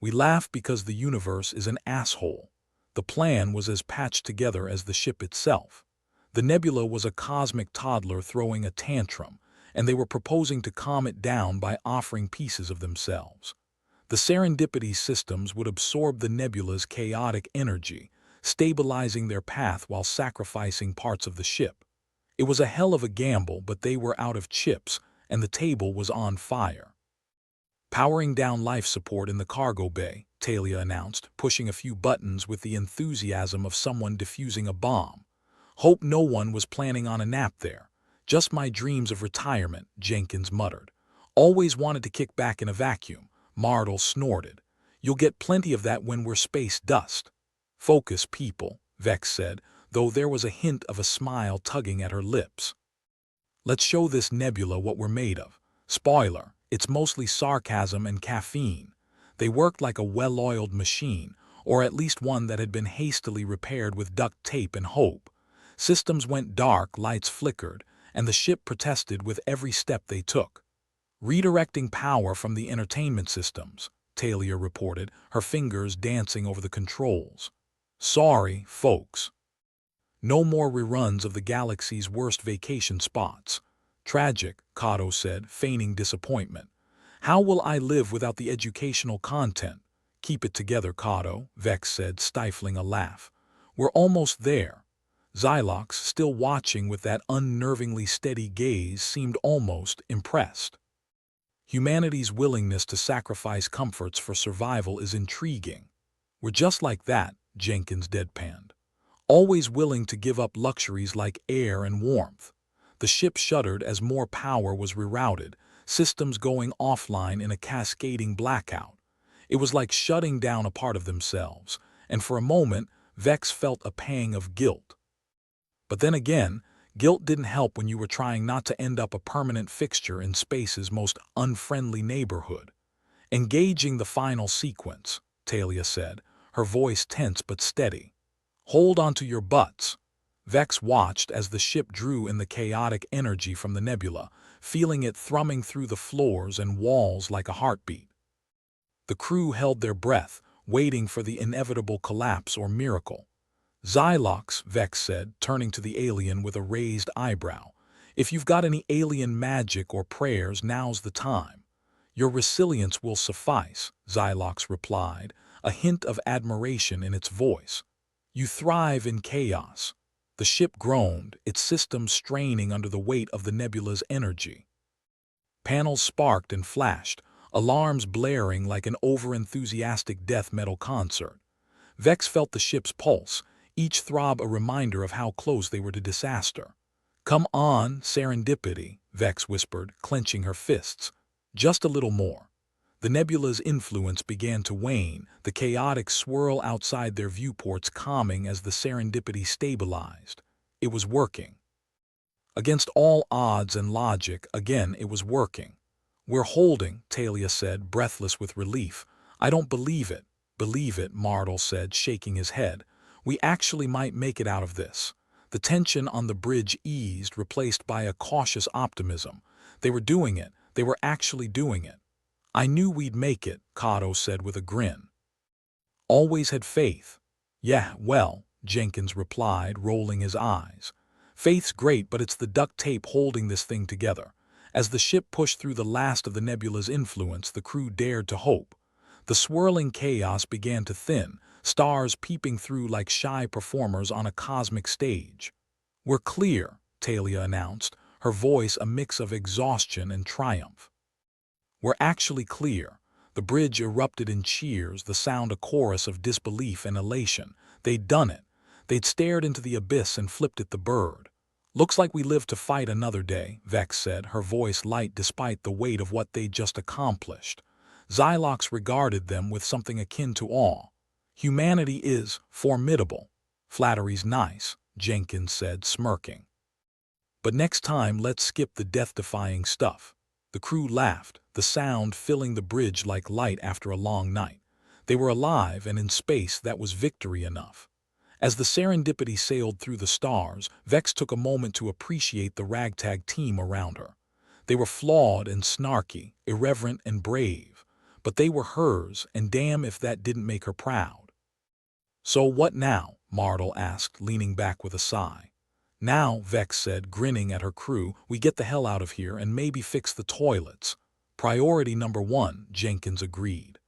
"We laugh because the universe is an asshole." The plan was as patched together as the ship itself. The nebula was a cosmic toddler throwing a tantrum, and they were proposing to calm it down by offering pieces of themselves. The serendipity systems would absorb the nebula's chaotic energy, stabilizing their path while sacrificing parts of the ship. It was a hell of a gamble, but they were out of chips, and the table was on fire. "Powering down life support in the cargo bay," Talia announced, pushing a few buttons with the enthusiasm of someone defusing a bomb. "Hope no one was planning on a nap there." "Just my dreams of retirement," Jenkins muttered. "Always wanted to kick back in a vacuum," Martel snorted. "You'll get plenty of that when we're space dust." "Focus, people," Vex said, though there was a hint of a smile tugging at her lips. "Let's show this nebula what we're made of. Spoiler, it's mostly sarcasm and caffeine." They worked like a well-oiled machine, or at least one that had been hastily repaired with duct tape and hope. Systems went dark, lights flickered, and the ship protested with every step they took. "Redirecting power from the entertainment systems," Talia reported, her fingers dancing over the controls. "Sorry, folks. No more reruns of the galaxy's worst vacation spots." "Tragic," Kato said, feigning disappointment. "How will I live without the educational content?" "Keep it together, Kato," Vex said, stifling a laugh. "We're almost there." Xylox, still watching with that unnervingly steady gaze, seemed almost impressed. "Humanity's willingness to sacrifice comforts for survival is intriguing." "We're just like that," Jenkins deadpanned. "Always willing to give up luxuries like air and warmth." The ship shuddered as more power was rerouted, systems going offline in a cascading blackout. It was like shutting down a part of themselves, and for a moment, Vex felt a pang of guilt. But then again, guilt didn't help when you were trying not to end up a permanent fixture in space's most unfriendly neighborhood. "Engaging the final sequence," Talia said, her voice tense but steady. "Hold onto your butts." Vex watched as the ship drew in the chaotic energy from the nebula, feeling it thrumming through the floors and walls like a heartbeat. The crew held their breath, waiting for the inevitable collapse or miracle. "Xylox," Vex said, turning to the alien with a raised eyebrow. "If you've got any alien magic or prayers, now's the time." "Your resilience will suffice," Xylox replied, a hint of admiration in its voice. "You thrive in chaos." The ship groaned, its systems straining under the weight of the nebula's energy. Panels sparked and flashed, alarms blaring like an over-enthusiastic death metal concert. Vex felt the ship's pulse, each throb a reminder of how close they were to disaster. Come on, serendipity, Vex whispered, clenching her fists. Just a little more. The nebula's influence began to wane, the chaotic swirl outside their viewports calming as the serendipity stabilized. It was working. Against all odds and logic, again it was working. We're holding, Talia said, breathless with relief. I don't believe it. Believe it, Martel said, shaking his head. We actually might make it out of this. The tension on the bridge eased, replaced by a cautious optimism. They were doing it. They were actually doing it. I knew we'd make it, Kato said with a grin. Always had faith. Yeah, well, Jenkins replied, rolling his eyes. Faith's great, but it's the duct tape holding this thing together. As the ship pushed through the last of the nebula's influence, the crew dared to hope. The swirling chaos began to thin, stars peeping through like shy performers on a cosmic stage. We're clear, Talia announced, her voice a mix of exhaustion and triumph. We're actually clear. The bridge erupted in cheers, the sound a chorus of disbelief and elation. They'd done it. They'd stared into the abyss and flipped it the bird. Looks like we live to fight another day, Vex said, her voice light despite the weight of what they'd just accomplished. Xylox regarded them with something akin to awe. Humanity is formidable. Flattery's nice, Jenkins said, smirking. But next time let's skip the death-defying stuff. The crew laughed, the sound filling the bridge like light after a long night. They were alive, and in space that was victory enough. As the serendipity sailed through the stars, Vex took a moment to appreciate the ragtag team around her. They were flawed and snarky, irreverent and brave, but they were hers, and damn if that didn't make her proud. So what now? Martel asked, leaning back with a sigh. Now, Vex said, grinning at her crew, we get the hell out of here and maybe fix the toilets. Priority number one, Jenkins agreed.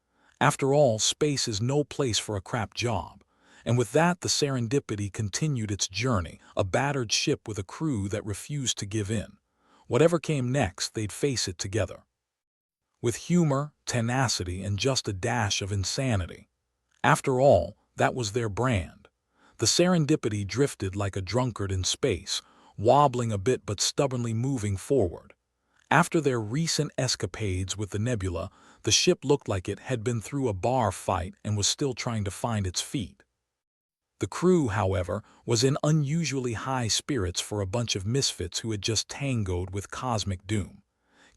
After all, space is no place for a crap job. And with that, the serendipity continued its journey, a battered ship with a crew that refused to give in. Whatever came next, they'd face it together. With humor, tenacity, and just a dash of insanity. After all, that was their brand. The serendipity drifted like a drunkard in space, wobbling a bit but stubbornly moving forward. After their recent escapades with the Nebula, the ship looked like it had been through a bar fight and was still trying to find its feet. The crew, however, was in unusually high spirits for a bunch of misfits who had just tangoed with cosmic doom.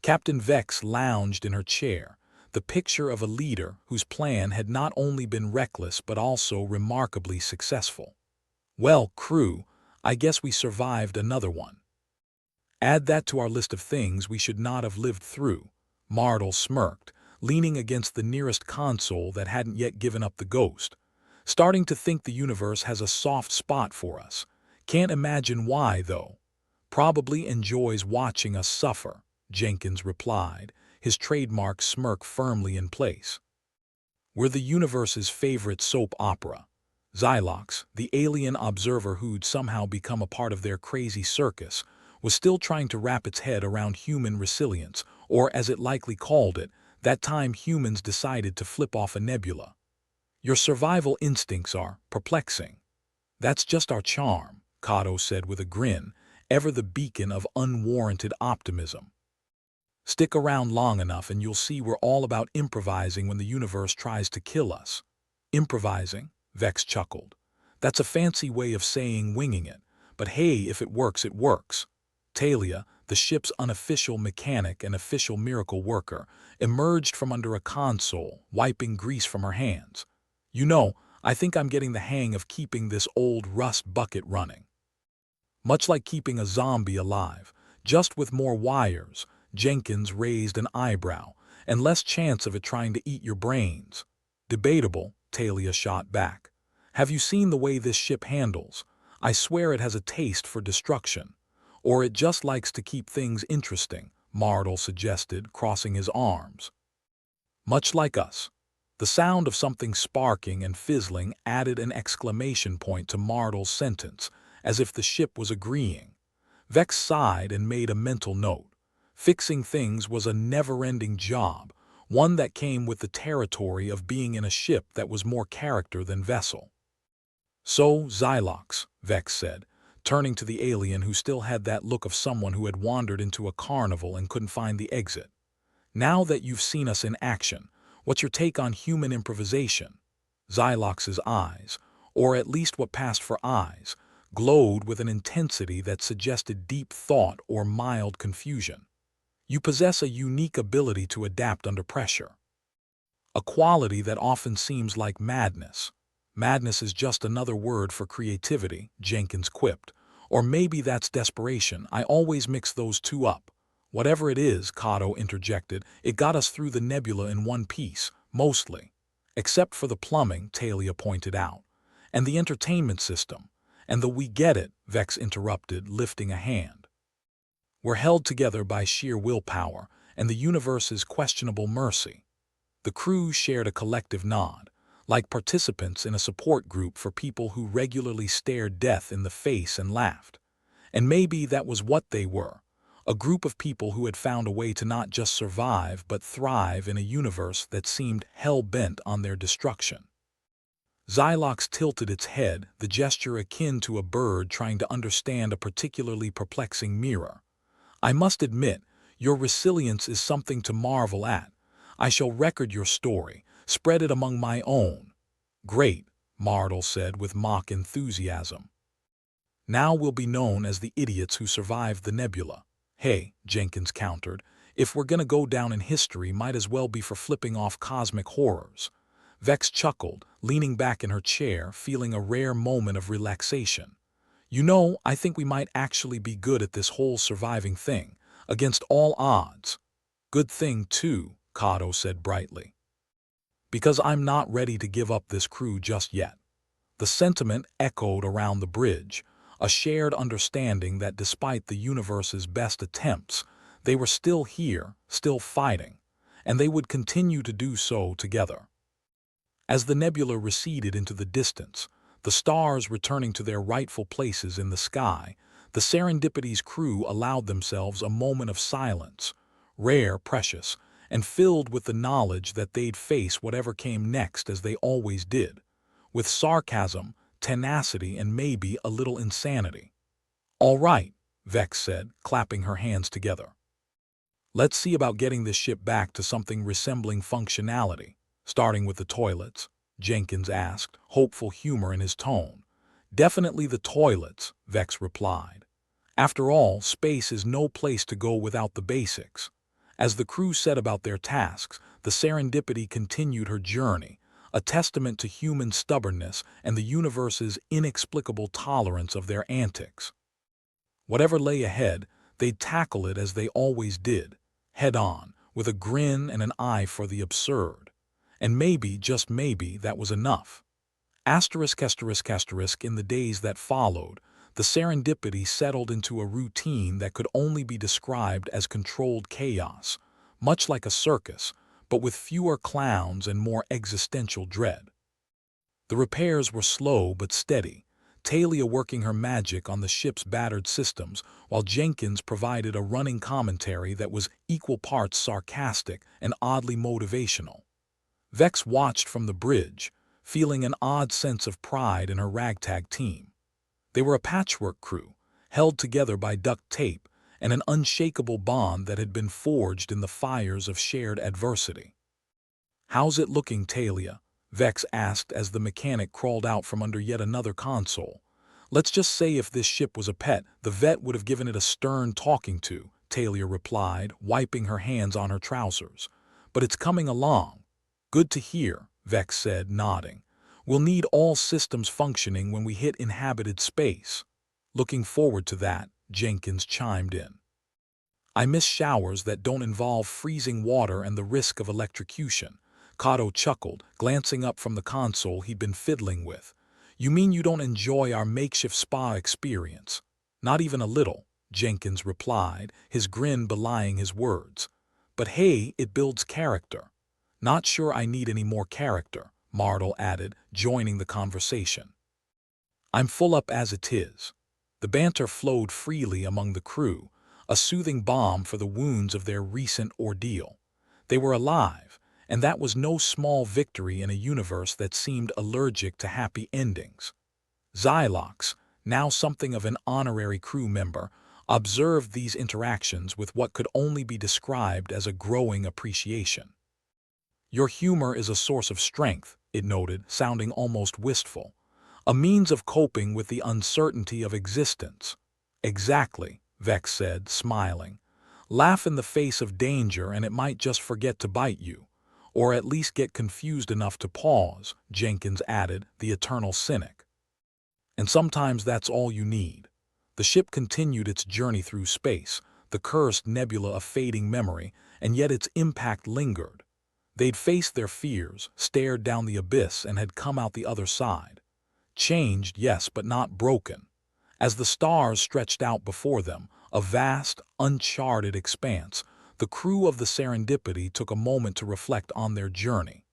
Captain Vex lounged in her chair, the picture of a leader whose plan had not only been reckless but also remarkably successful. Well, crew, I guess we survived another one. Add that to our list of things we should not have lived through, Martel smirked, leaning against the nearest console that hadn't yet given up the ghost. Starting to think the universe has a soft spot for us. Can't imagine why, though. Probably enjoys watching us suffer, Jenkins replied, his trademark smirk firmly in place. We're the universe's favorite soap opera. Xylox, the alien observer who'd somehow become a part of their crazy circus, was still trying to wrap its head around human resilience, or as it likely called it, that time humans decided to flip off a nebula. Your survival instincts are perplexing. That's just our charm, Kato said with a grin, ever the beacon of unwarranted optimism. Stick around long enough and you'll see we're all about improvising when the universe tries to kill us. Improvising? Vex chuckled. That's a fancy way of saying winging it, but hey, if it works, it works. Talia, the ship's unofficial mechanic and official miracle worker, emerged from under a console, wiping grease from her hands. You know, I think I'm getting the hang of keeping this old rust bucket running. Much like keeping a zombie alive, just with more wires, Jenkins raised an eyebrow, and less chance of it trying to eat your brains. Debatable, Talia shot back. Have you seen the way this ship handles? I swear it has a taste for destruction. Or it just likes to keep things interesting, Martel suggested, crossing his arms. Much like us. The sound of something sparking and fizzling added an exclamation point to Martel's sentence, as if the ship was agreeing. Vex sighed and made a mental note. Fixing things was a never-ending job, one that came with the territory of being in a ship that was more character than vessel. So, Xylox, Vex said, turning to the alien who still had that look of someone who had wandered into a carnival and couldn't find the exit. "Now that you've seen us in action, what's your take on human improvisation?" Xylox's eyes, or at least what passed for eyes, glowed with an intensity that suggested deep thought or mild confusion. "You possess a unique ability to adapt under pressure. A quality that often seems like madness." "Madness is just another word for creativity," Jenkins quipped. "Or maybe that's desperation. I always mix those two up." "Whatever it is," Kato interjected, "it got us through the nebula in one piece, mostly. Except for the plumbing," Talia pointed out. "And the entertainment system. And the we get it," Vex interrupted, lifting a hand. "We're held together by sheer willpower and the universe's questionable mercy." The crew shared a collective nod, like participants in a support group for people who regularly stared death in the face and laughed. And maybe that was what they were, a group of people who had found a way to not just survive but thrive in a universe that seemed hell-bent on their destruction. Xylox tilted its head, the gesture akin to a bird trying to understand a particularly perplexing mirror. "I must admit, your resilience is something to marvel at. I shall record your story, spread it among my own." "Great," Mardel said with mock enthusiasm. "Now we'll be known as the idiots who survived the nebula." "Hey," Jenkins countered, "if we're gonna go down in history, might as well be for flipping off cosmic horrors." Vex chuckled, leaning back in her chair, feeling a rare moment of relaxation. "You know, I think we might actually be good at this whole surviving thing, against all odds." "Good thing, too," Kato said brightly. "Because I'm not ready to give up this crew just yet." The sentiment echoed around the bridge, a shared understanding that despite the universe's best attempts, they were still here, still fighting, and they would continue to do so together. As the nebula receded into the distance, the stars returning to their rightful places in the sky, the Serendipity's crew allowed themselves a moment of silence, rare, precious, and filled with the knowledge that they'd face whatever came next as they always did, with sarcasm, tenacity, and maybe a little insanity. "All right," Vex said, clapping her hands together. "Let's see about getting this ship back to something resembling functionality. Starting with the toilets," Jenkins asked, hopeful humor in his tone. "Definitely the toilets," Vex replied. "After all, space is no place to go without the basics." As the crew set about their tasks, the Serendipity continued her journey, a testament to human stubbornness and the universe's inexplicable tolerance of their antics. Whatever lay ahead, they'd tackle it as they always did, head-on, with a grin and an eye for the absurd. And maybe, just maybe, that was enough. Asterisk, asterisk, asterisk, in the days that followed, the Serendipity settled into a routine that could only be described as controlled chaos, much like a circus, but with fewer clowns and more existential dread. The repairs were slow but steady, Talia working her magic on the ship's battered systems, while Jenkins provided a running commentary that was equal parts sarcastic and oddly motivational. Vex watched from the bridge, feeling an odd sense of pride in her ragtag team. They were a patchwork crew, held together by duct tape and an unshakable bond that had been forged in the fires of shared adversity. "How's it looking, Talia?" Vex asked as the mechanic crawled out from under yet another console. "Let's just say if this ship was a pet, the vet would have given it a stern talking to," Talia replied, wiping her hands on her trousers. "But it's coming along." "Good to hear," Vex said, nodding. "We'll need all systems functioning when we hit inhabited space." "Looking forward to that," Jenkins chimed in. "I miss showers that don't involve freezing water and the risk of electrocution." Kato chuckled, glancing up from the console he'd been fiddling with. "You mean you don't enjoy our makeshift spa experience?" "Not even a little," Jenkins replied, his grin belying his words. "But hey, it builds character." "Not sure I need any more character," Mardel added, joining the conversation. "I'm full up as it is." The banter flowed freely among the crew, a soothing balm for the wounds of their recent ordeal. They were alive, and that was no small victory in a universe that seemed allergic to happy endings. Xylox, now something of an honorary crew member, observed these interactions with what could only be described as a growing appreciation. "Your humor is a source of strength," it noted, sounding almost wistful. "A means of coping with the uncertainty of existence." "Exactly," Vex said, smiling. "Laugh in the face of danger and it might just forget to bite you. Or at least get confused enough to pause," Jenkins added, the eternal cynic. "And sometimes that's all you need." The ship continued its journey through space, the cursed nebula a fading memory, and yet its impact lingered. They'd faced their fears, stared down the abyss, and had come out the other side. Changed, yes, but not broken. As the stars stretched out before them, a vast, uncharted expanse, the crew of the Serendipity took a moment to reflect on their journey.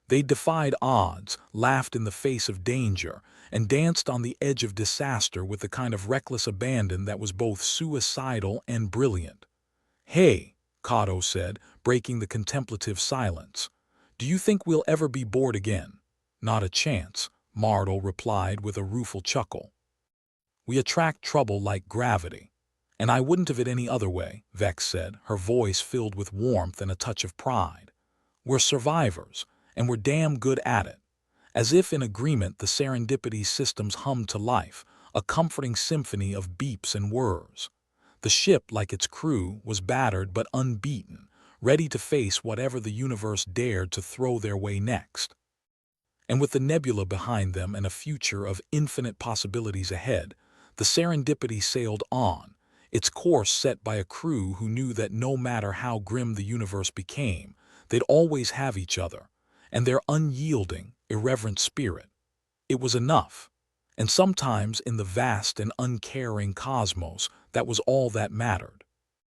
They defied odds, laughed in the face of danger, and danced on the edge of disaster with the kind of reckless abandon that was both suicidal and brilliant. "Hey," Kato said, breaking the contemplative silence. "Do you think we'll ever be bored again?" "Not a chance," Martel replied with a rueful chuckle. "We attract trouble like gravity. And I wouldn't have it any other way," Vex said, her voice filled with warmth and a touch of pride. "We're survivors, and we're damn good at it." As if in agreement, the Serendipity systems hummed to life, a comforting symphony of beeps and whirs. The ship, like its crew, was battered but unbeaten, ready to face whatever the universe dared to throw their way next. And with the nebula behind them and a future of infinite possibilities ahead, the Serendipity sailed on, its course set by a crew who knew that no matter how grim the universe became, they'd always have each other, and their unyielding, irreverent spirit. It was enough. And sometimes in the vast and uncaring cosmos, that was all that mattered.